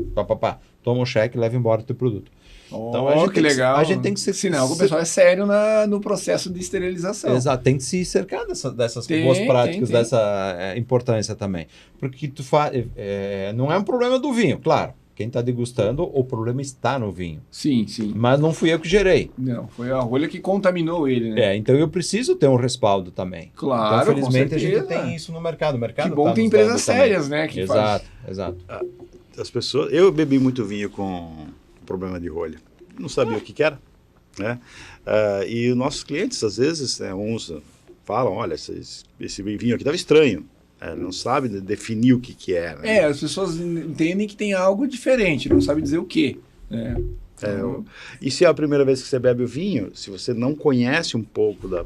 Toma o cheque e leva embora o teu produto. Então, que legal. A gente tem que ser... Sinal que o pessoal é sério no processo de esterilização. Exato, tem que se cercar dessas boas práticas, dessa importância também. Porque não é um problema do vinho, claro. Quem está degustando, o problema está no vinho. Sim. Mas não fui eu que gerei. Não, foi a rolha que contaminou ele, né? Então eu preciso ter um respaldo também. Claro, então, felizmente a gente tem isso no mercado. O mercado que bom, tem empresas sérias, né? Que exato. As pessoas... Eu bebi muito vinho com problema de rolha. Não sabia o que era, né? E os nossos clientes, às vezes, uns falam, olha, esse vinho aqui estava estranho. Não sabe definir o que é. Né? As pessoas entendem que tem algo diferente, não sabe dizer o quê. Né? E se é a primeira vez que você bebe o vinho, se você não conhece um pouco da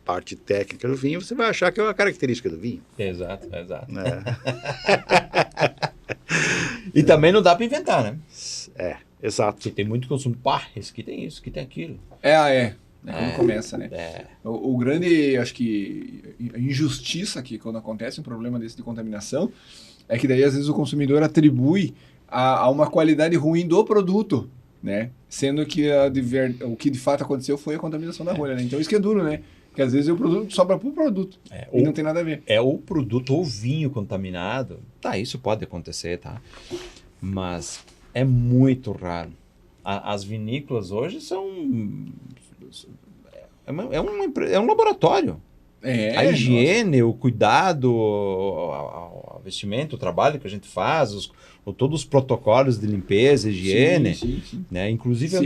parte técnica do vinho, você vai achar que é uma característica do vinho. Exato. E também não dá para inventar, né? Exato. Porque tem muito consumo. Esse aqui tem isso, aqui tem aquilo. Quando começa, né? O grande, acho que, injustiça que quando acontece um problema desse de contaminação é que daí às vezes o consumidor atribui a uma qualidade ruim do produto, né? Sendo que o que de fato aconteceu foi a contaminação da rolha, né? Então isso que é duro, né? Porque às vezes o produto sobra pro produto e não tem nada a ver. O produto ou vinho contaminado, isso pode acontecer, tá? Mas é muito raro. As vinícolas hoje são... É um laboratório. A higiene, o cuidado, o vestimento, o trabalho que a gente faz, todos os protocolos de limpeza, higiene. Sim. Né? Inclusive, é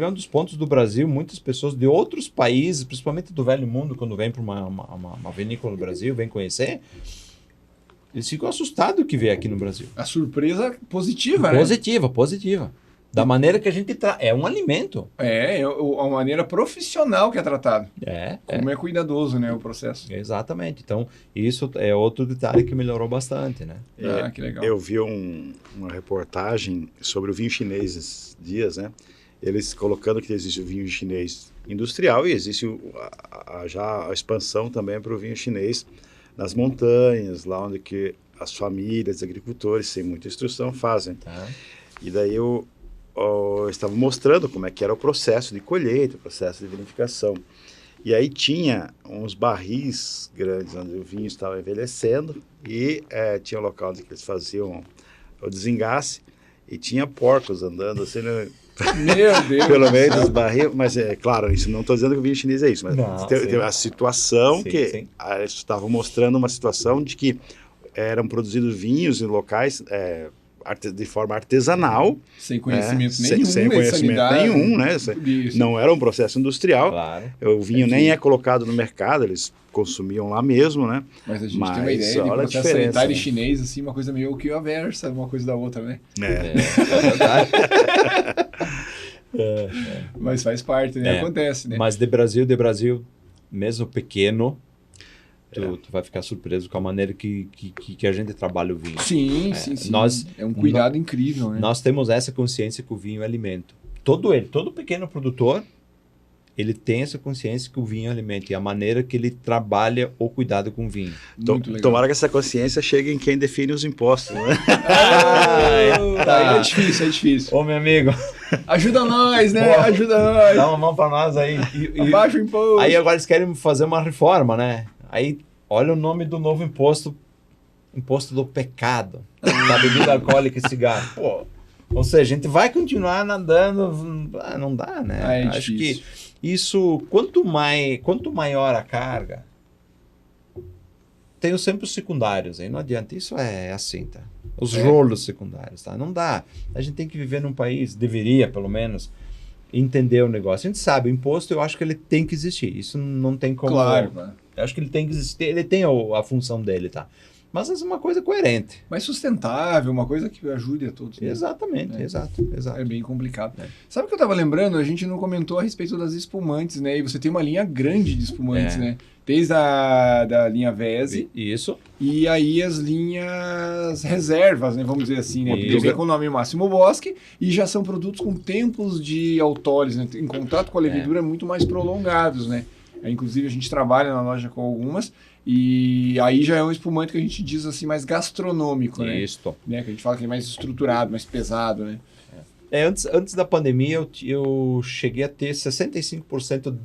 um dos pontos do Brasil, muitas pessoas de outros países, principalmente do velho mundo, quando vem para uma vinícola no Brasil, vem conhecer, eles ficam assustados que vê aqui no Brasil. A surpresa positiva, né? Positiva. Da maneira que a gente trata. É um alimento. A maneira profissional que é tratado. Como é cuidadoso, né, o processo. Exatamente. Então, isso é outro detalhe que melhorou bastante, né? Que legal. Eu vi uma reportagem sobre o vinho chinês esses dias, né? Eles colocando que existe o vinho chinês industrial e existe já a expansão também para o vinho chinês nas montanhas, lá onde que as famílias, agricultores, sem muita instrução, fazem. E daí eu estava mostrando como é que era o processo de colheita, o processo de vinificação. E aí tinha uns barris grandes onde o vinho estava envelhecendo e tinha um local onde eles faziam o desengace e tinha porcos andando assim, né, Meu Deus. Pelo meio dos barris, mas é claro, isso não estou dizendo que o vinho chinês é isso, mas tem a situação estava mostrando uma situação de que eram produzidos vinhos em locais de forma artesanal. Sem conhecimento nenhum. Sem conhecimento nenhum, né? Não era um processo industrial. Claro. O vinho nem é colocado no mercado, eles consumiam lá mesmo, né? Mas a gente tem uma ideia de processo sanitário chinês, assim, uma coisa meio que aversa uma coisa da outra, né? É verdade. Mas faz parte, né? Acontece, né? Mas de Brasil, mesmo pequeno, tu vai ficar surpreso com a maneira que a gente trabalha o vinho. Sim. É um cuidado incrível, né? Nós temos essa consciência que o vinho é alimento. Todo pequeno produtor, ele tem essa consciência que o vinho é alimento e a maneira que ele trabalha o cuidado com o vinho. Tomara que essa consciência chegue em quem define os impostos, né? É difícil. Ô, meu amigo. Ajuda nós, né? Ajuda nós. Dá uma mão pra nós aí. Abaixa o imposto. Aí agora eles querem fazer uma reforma, né? Aí, olha o nome do novo imposto. Imposto do pecado. Da bebida alcoólica e cigarro. Pô, ou seja, a gente vai continuar nadando. Não dá, né? Acho que isso, quanto maior a carga, tem sempre os secundários. Aí não adianta. Isso é assim, tá? Os rolos secundários, tá? Não dá. A gente tem que viver num país, deveria, pelo menos, entender o negócio. A gente sabe, o imposto, eu acho que ele tem que existir. Isso não tem como... Claro, mano. Eu acho que ele tem que existir. Ele tem a função dele, tá? Mas é uma coisa coerente. Mais sustentável, uma coisa que ajude a todos. Né? Exatamente, exato. É bem complicado. Sabe o que eu tava lembrando? A gente não comentou a respeito das espumantes, né? E você tem uma linha grande de espumantes, né? Desde da linha Vese. Isso. E aí as linhas reservas, né? Vamos dizer assim, né? Porque vem com o nome Máximo Bosque e já são produtos com tempos de autólise, né? Em contato com a levedura muito mais prolongados, né? Inclusive a gente trabalha na loja com algumas e aí já é um espumante que a gente diz assim mais gastronômico, né? Isso. Né? Que a gente fala que é mais estruturado, mais pesado, né? Antes da pandemia eu cheguei a ter 65%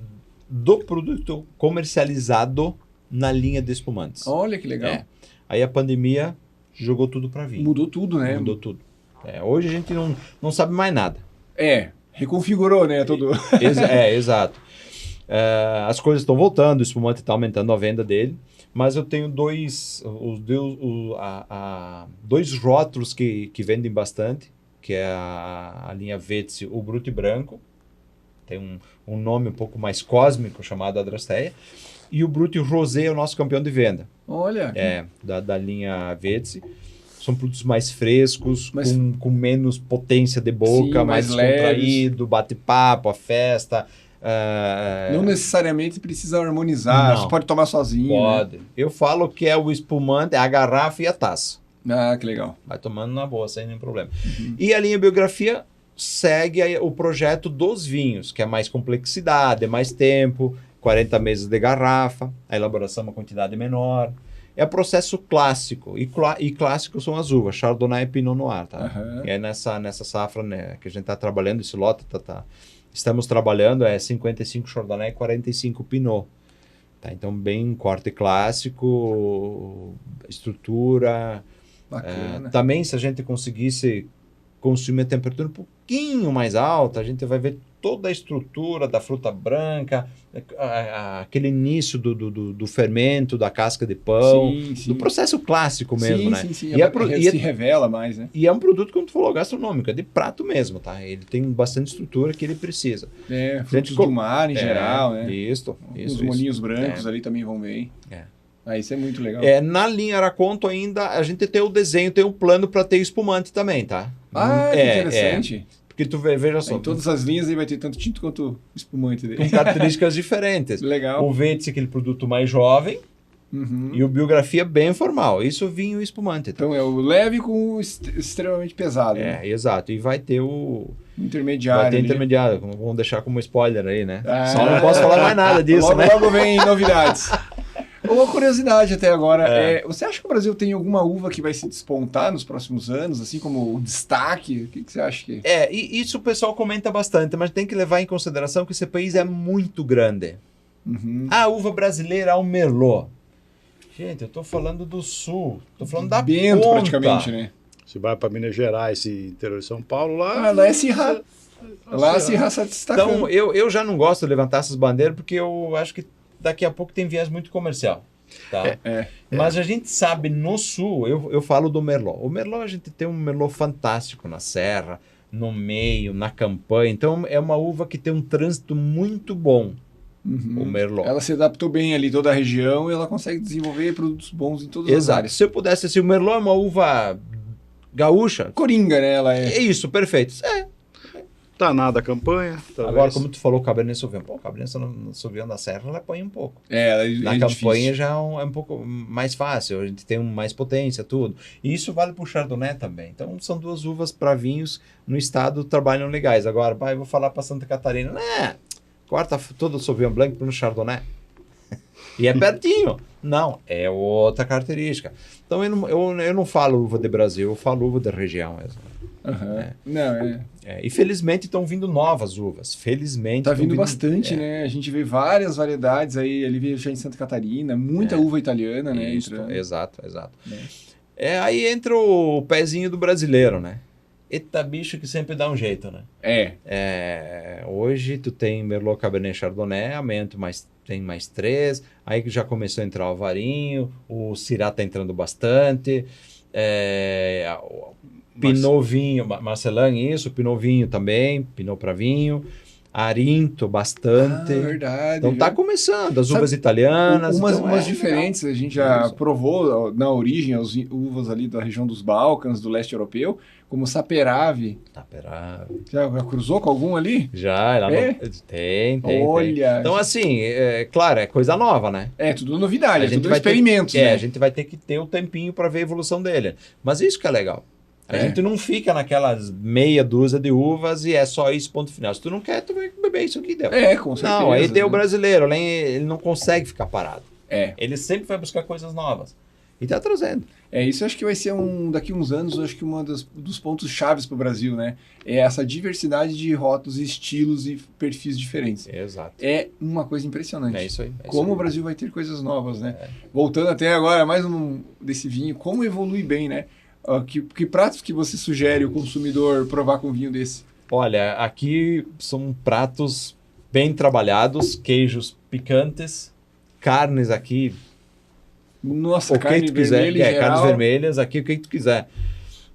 do produto comercializado na linha de espumantes. Olha que legal. Aí a pandemia jogou tudo para vinho. Mudou tudo, né? Mudou tudo. Hoje a gente não sabe mais nada. Reconfigurou, né? Tudo. Exato. As coisas estão voltando, o espumante está aumentando a venda dele, mas eu tenho dois rótulos que vendem bastante, que é a linha Vetsi, o Brut Branco, tem um nome um pouco mais cósmico chamado Adrasteia, e o Brut Rosé é o nosso campeão de venda. Olha! Da linha Vetsi. São produtos mais frescos, com menos potência de boca, sim, mais descontraído, bate-papo, a festa. Não necessariamente precisa harmonizar, você pode tomar sozinho. Pode. Né? Eu falo que é o espumante, a garrafa e a taça. Que legal. Vai tomando na boa, sem nenhum problema. E a linha Biografia segue o projeto dos vinhos, que é mais complexidade, é mais tempo, 40 meses de garrafa, a elaboração é uma quantidade menor. É processo clássico, e clássico são as uvas, Chardonnay e Pinot Noir. Tá? E é nessa safra, né, que a gente está trabalhando, esse lote estamos trabalhando, 55 Chardonnay e 45 Pinot. Tá? Então, bem corte clássico, estrutura. Bacana. Também, se a gente conseguisse consumir a temperatura um pouquinho mais alta, a gente vai ver toda a estrutura da fruta branca, aquele início do fermento, da casca de pão, do processo clássico mesmo, né? Sim. E se revela mais, né? E é um produto, como tu falou, gastronômico, é de prato mesmo, tá? Ele tem bastante estrutura que ele precisa. Frutos do mar em geral, né? Isso. Os molinhos brancos ali também vão bem. Isso é muito legal. Na linha Araconto ainda, a gente tem o desenho, tem o plano para ter espumante também, tá? Que interessante. Porque tu veja só. Em todas as linhas ele vai ter tanto tinto quanto espumante dele. Com características diferentes. Legal. O Vetsi, aquele produto mais jovem, e o Biografia bem formal. Isso vinho e espumante. Tá? Então é o leve com o extremamente pesado. Né? Exato. E vai ter o... intermediário. Vai ter intermediário. Vamos deixar como spoiler aí, né? Só não posso falar mais nada disso, logo vem novidades. Uma curiosidade até agora, você acha que o Brasil tem alguma uva que vai se despontar nos próximos anos, assim como o destaque? O que você acha que... E isso o pessoal comenta bastante, mas tem que levar em consideração que esse país é muito grande. A uva brasileira é o Merlot. Gente, eu tô falando do sul, tô falando da Bento, ponta. Praticamente, né? Você vai para Minas Gerais e interior de São Paulo, lá é Syrah. Lá se raça destacando. Então, eu já não gosto de levantar essas bandeiras, porque eu acho que daqui a pouco tem viés muito comercial. Tá? Mas a gente sabe, no sul, eu falo do Merlot. O Merlot, a gente tem um Merlot fantástico na serra, no meio, na campanha. Então, é uma uva que tem um trânsito muito bom, o Merlot. Ela se adaptou bem ali toda a região e ela consegue desenvolver produtos bons em todas as áreas. Se eu pudesse, assim, o Merlot é uma uva gaúcha. Coringa, né? Ela é isso, perfeito. Taná da campanha. Talvez. Agora, como tu falou, o Cabernet Sauvignon. Pô, o Cabernet Sauvignon da serra, ela apanha um pouco. Na campanha difícil. já é um pouco mais fácil, a gente tem mais potência, tudo. E isso vale para o Chardonnay também. Então, são duas uvas para vinhos no estado trabalham legais. Agora, eu vou falar para Santa Catarina, né? Corta todo o Sauvignon Blanc para o Chardonnay. E é pertinho. Não, é outra característica. Então, eu não falo uva de Brasil, eu falo uva de região mesmo. E felizmente estão vindo novas uvas. Felizmente. Tá vindo bastante, né? A gente vê várias variedades aí, ali já em Santa Catarina, muita uva italiana, né? Exato. Aí entra o pezinho do brasileiro, né? Eita bicho que sempre dá um jeito, né? Hoje tu tem Merlot, Cabernet, Chardonnay, amanhã tem mais 3, aí que já começou a entrar o Alvarinho, o Syrah tá entrando bastante, Pinot Vinho, Marcelin, isso, Pinot Vinho também, Pinot para vinho, Arinto bastante. Verdade. Então tá começando, as uvas italianas. Umas diferentes, a gente já provou na origem as uvas ali da região dos Balcãs, do leste europeu, como Saperave. Já cruzou com algum ali? Já, tem. Olha. Então assim, claro, é coisa nova, né? Tudo novidade, tudo experimentos, né? A gente vai ter que ter o tempinho para ver a evolução dele. Mas isso que é legal. A gente não fica naquelas meia dúzia de uvas e é só isso, ponto final. Se tu não quer, tu vai beber isso aqui, deu. Com certeza. Não, aí tem o brasileiro, ele não consegue ficar parado. Ele sempre vai buscar coisas novas. E tá trazendo. Isso acho que vai ser daqui uns anos, acho que dos pontos chaves para o Brasil, né? É essa diversidade de rótulos, estilos e perfis diferentes. Exato. É uma coisa impressionante. É isso aí. Como o Brasil vai ter coisas novas, né? Voltando até agora, mais desse vinho, como evolui bem, né? Que pratos que você sugere o consumidor provar com vinho desse? Olha, aqui são pratos bem trabalhados, queijos picantes, carnes aqui. Nossa, carne vermelha carnes vermelhas, aqui o que tu quiser.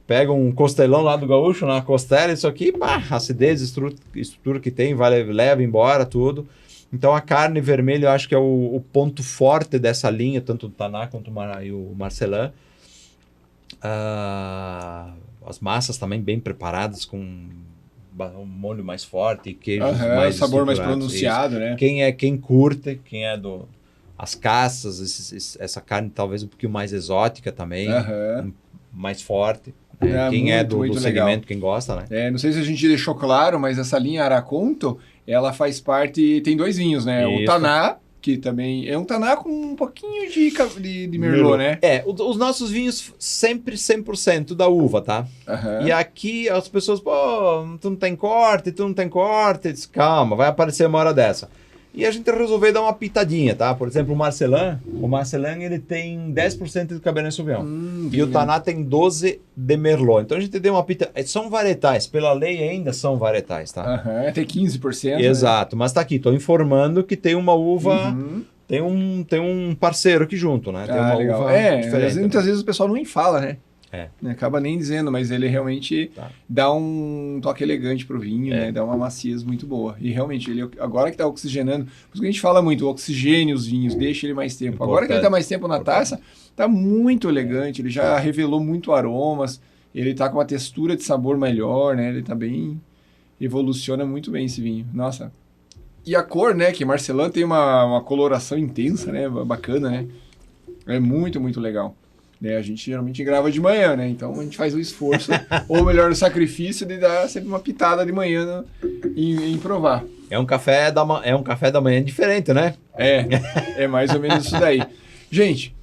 Pega um costelão lá do gaúcho, na costela, isso aqui, acidez, estrutura que tem, leva embora tudo. Então a carne vermelha eu acho que é o ponto forte dessa linha, tanto o Taná quanto o Marcelin. As massas também bem preparadas com um molho mais forte, queijos mais sabor mais pronunciado, isso. Né? Quem curte, quem é as caças, essa carne talvez um pouquinho mais exótica também, mais forte. Quem é do segmento, quem gosta, né? Não sei se a gente deixou claro, mas essa linha Araconto, ela faz parte, tem 2 vinhos, né? Isso. O Taná, que também é um Taná com um pouquinho de Merlot, né? Os nossos vinhos sempre 100% da uva, tá? E aqui as pessoas, tu não tem corte. Calma, vai aparecer uma hora dessa. E a gente resolveu dar uma pitadinha, tá? Por exemplo, o Marcelin ele tem 10% de Cabernet Sauvignon. E o Taná tem 12% de Merlot. Então a gente deu uma pitadinha. São varietais, pela lei ainda são varietais, tá? Tem 15%. Exato, mas tá aqui, tô informando que tem uma uva, tem um parceiro aqui junto, né? Tem uma legal. uva diferente. Muitas vezes o pessoal nem fala, né? Acaba nem dizendo, mas ele realmente dá um toque elegante pro vinho, né? Dá uma maciez muito boa. E realmente, ele agora que tá oxigenando, por isso que a gente fala muito, oxigênio os vinhos, deixa ele mais tempo. Agora que ele tá mais tempo na taça, tá muito elegante, ele já revelou muito aromas, ele tá com uma textura de sabor melhor, né? Ele tá bem... evoluciona muito bem esse vinho. Nossa. E a cor, né? Que Marcelin tem uma coloração intensa, né? Bacana, né? É muito, muito legal. A gente geralmente grava de manhã, né? Então a gente faz o esforço, ou melhor, o sacrifício de dar sempre uma pitada de manhã em provar. É um café da manhã diferente, né? É mais ou menos isso daí. Gente,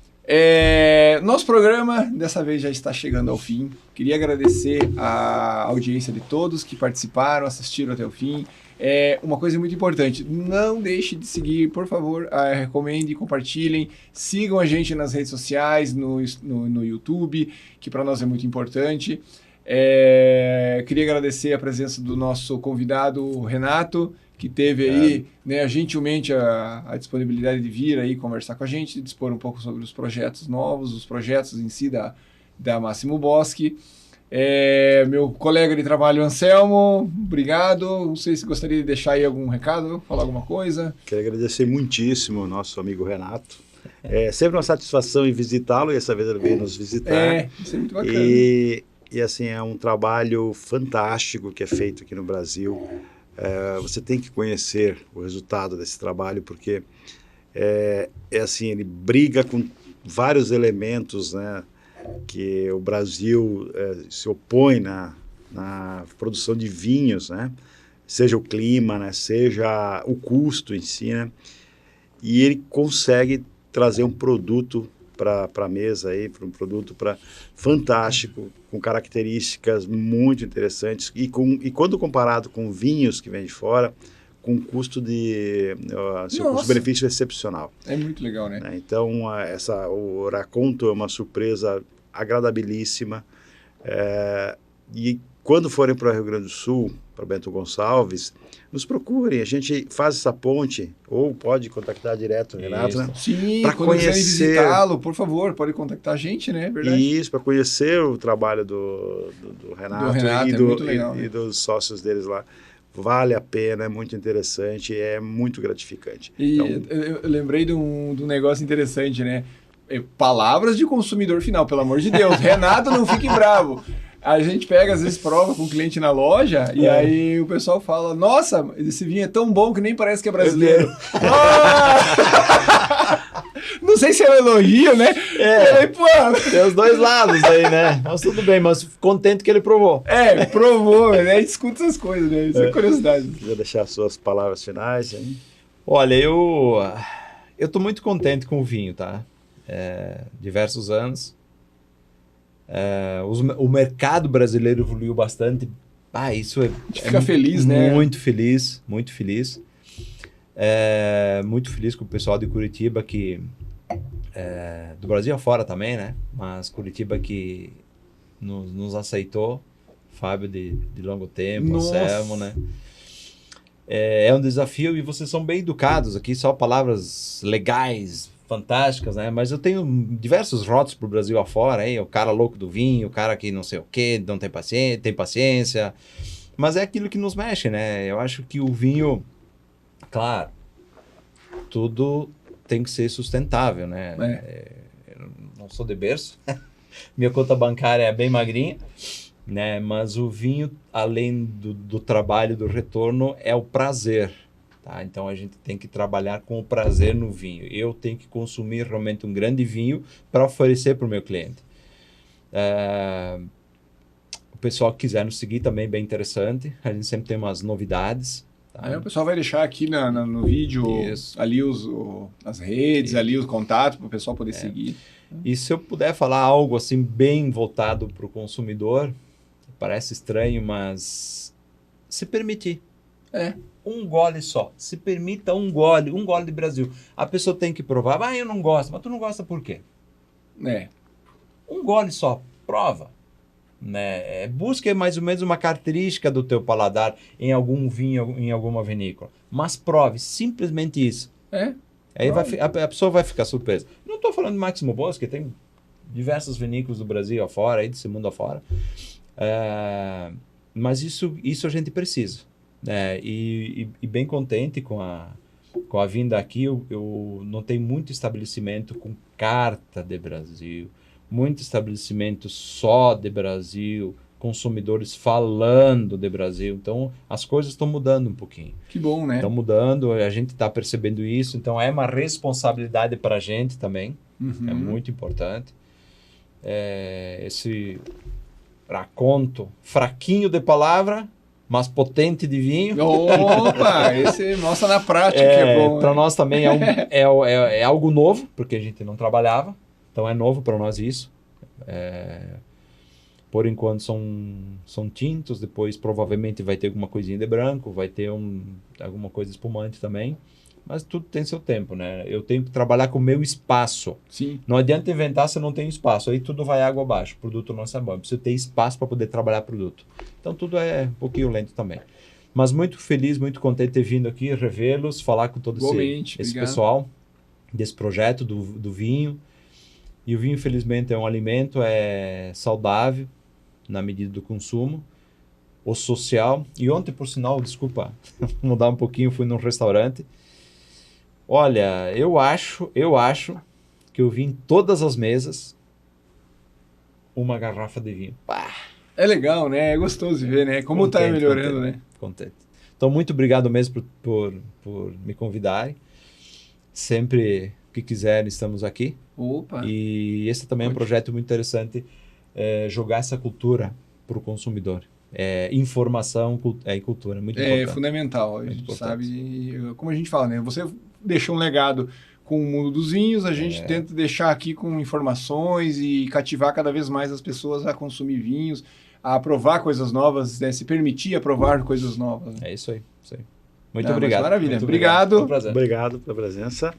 nosso programa dessa vez já está chegando ao fim. Queria agradecer a audiência de todos que participaram, assistiram até o fim. Uma coisa muito importante, não deixe de seguir, por favor, recomende, compartilhem, sigam a gente nas redes sociais, no YouTube, que para nós é muito importante. Queria agradecer a presença do nosso convidado, o Renato, que teve aí, né, gentilmente a disponibilidade de vir aí conversar com a gente, dispor um pouco sobre os projetos novos, os projetos em si da Máximo Bosque. Meu colega de trabalho, Anselmo, obrigado. Não sei se gostaria de deixar aí algum recado, falar alguma coisa. Quero agradecer muitíssimo ao nosso amigo Renato. É sempre uma satisfação em visitá-lo, e essa vez ele veio nos visitar. Isso é muito bacana. E assim, é um trabalho fantástico que é feito aqui no Brasil. Você tem que conhecer o resultado desse trabalho, porque assim, ele briga com vários elementos, né, que o Brasil se opõe na produção de vinhos, né, seja o clima, né, seja o custo em si, né, e ele consegue trazer um produto para a mesa aí, para um produto fantástico, com características muito interessantes e quando comparado com vinhos que vêm de fora, com um custo custo-benefício excepcional. É muito legal, né? Então, o Raconto é uma surpresa agradabilíssima. E quando forem para o Rio Grande do Sul, para Bento Gonçalves, nos procurem, a gente faz essa ponte, ou pode contactar direto o Renato, né? Sim, para conhecer, visitá-lo, por favor, pode contactar a gente, né? Verdade. Isso, para conhecer o trabalho do Renato, e dos sócios deles lá. Vale a pena, é muito interessante, é muito gratificante. E então, eu lembrei de um negócio interessante, né? Palavras de consumidor final, pelo amor de Deus. Renato, não fique bravo. A gente pega, às vezes, prova com o cliente na loja e aí o pessoal fala, nossa, esse vinho é tão bom que nem parece que é brasileiro. Não sei se é um elogio, né? Aí, pô, tem os dois lados aí, né? Mas tudo bem, mas contente que ele provou. Provou, né? Escuta essas coisas, né? Isso é curiosidade. Queria deixar suas palavras finais aí. Olha, eu tô muito contente com o vinho, tá? Diversos anos. O mercado brasileiro evoluiu bastante. Isso a gente fica feliz, né? Muito feliz, muito feliz. Muito feliz com o pessoal de Curitiba, do Brasil afora também, né? Mas Curitiba que nos aceitou. Fábio de longo tempo, Anselmo, né? É um desafio e vocês são bem educados aqui, só palavras legais, fantásticas, né? Mas eu tenho diversos rótulos pro Brasil afora, aí, o cara louco do vinho, o cara que não sei o quê, não tem paciência. Mas é aquilo que nos mexe, né? Eu acho que o vinho, claro, tudo tem que ser sustentável, né? Eu não sou de berço, minha conta bancária é bem magrinha, né? Mas o vinho, além do trabalho, do retorno, é o prazer. Tá? Então a gente tem que trabalhar com o prazer no vinho. Eu tenho que consumir realmente um grande vinho para oferecer para o meu cliente. O pessoal que quiser nos seguir também é bem interessante. A gente sempre tem umas novidades. Tá? O pessoal vai deixar aqui no vídeo ali as redes, ali os contatos para o pessoal poder seguir. E se eu puder falar algo assim bem voltado para o consumidor, parece estranho, mas se permitir. Um gole só. Se permita um gole de Brasil. A pessoa tem que provar. Eu não gosto. Mas tu não gosta por quê? Um gole só. Prova. Né? Busque mais ou menos uma característica do teu paladar em algum vinho, em alguma vinícola. Mas prove. Simplesmente isso. Aí a pessoa vai ficar surpresa. Não estou falando de Máximo Bosque, tem diversos vinícolas do Brasil afora, aí desse mundo afora. Mas isso a gente precisa. E bem contente com a vinda aqui. Eu notei muito estabelecimento com carta de Brasil, muito estabelecimento só de Brasil, consumidores falando de Brasil. Então as coisas estão mudando um pouquinho. Que bom, né? Estão mudando, a gente está percebendo isso, então é uma responsabilidade para a gente também. É muito importante. Esse Raconto, fraquinho de palavra, mas potente de vinho. Opa, esse mostra na prática que é bom. Para nós também é algo novo, porque a gente não trabalhava, então é novo para nós isso. Por enquanto são tintos, depois provavelmente vai ter alguma coisinha de branco, vai ter alguma coisa espumante também, mas tudo tem seu tempo, né? Eu tenho que trabalhar com o meu espaço. Sim. Não adianta inventar se não tem espaço. Aí tudo vai água abaixo. O produto não sai bom. Eu preciso ter espaço para poder trabalhar produto. Então tudo é um pouquinho lento também. Mas muito feliz, muito contente de ter vindo aqui, revê-los, falar com todo esse pessoal desse projeto do vinho. E o vinho, infelizmente, é um alimento, é saudável na medida do consumo, o social. E ontem, por sinal, desculpa mudar um pouquinho, fui num restaurante. Olha, eu acho que eu vi em todas as mesas uma garrafa de vinho. Pá! É legal, né? É gostoso de ver, né? Como contente, tá melhorando, né? Contente. Então, muito obrigado mesmo por me convidarem. Sempre que quiserem, estamos aqui. Opa! E esse também é um projeto muito interessante, jogar essa cultura para o consumidor. Informação e cultura, muito importante. É fundamental, a gente sabe, como a gente fala, né? Você deixou um legado com o mundo dos vinhos, a gente tenta deixar aqui com informações e cativar cada vez mais as pessoas a consumir vinhos, a provar coisas novas, né? Se permitir a provar coisas novas. Né? É isso aí, isso aí. Muito obrigado. Maravilha, muito obrigado. Obrigado pela presença.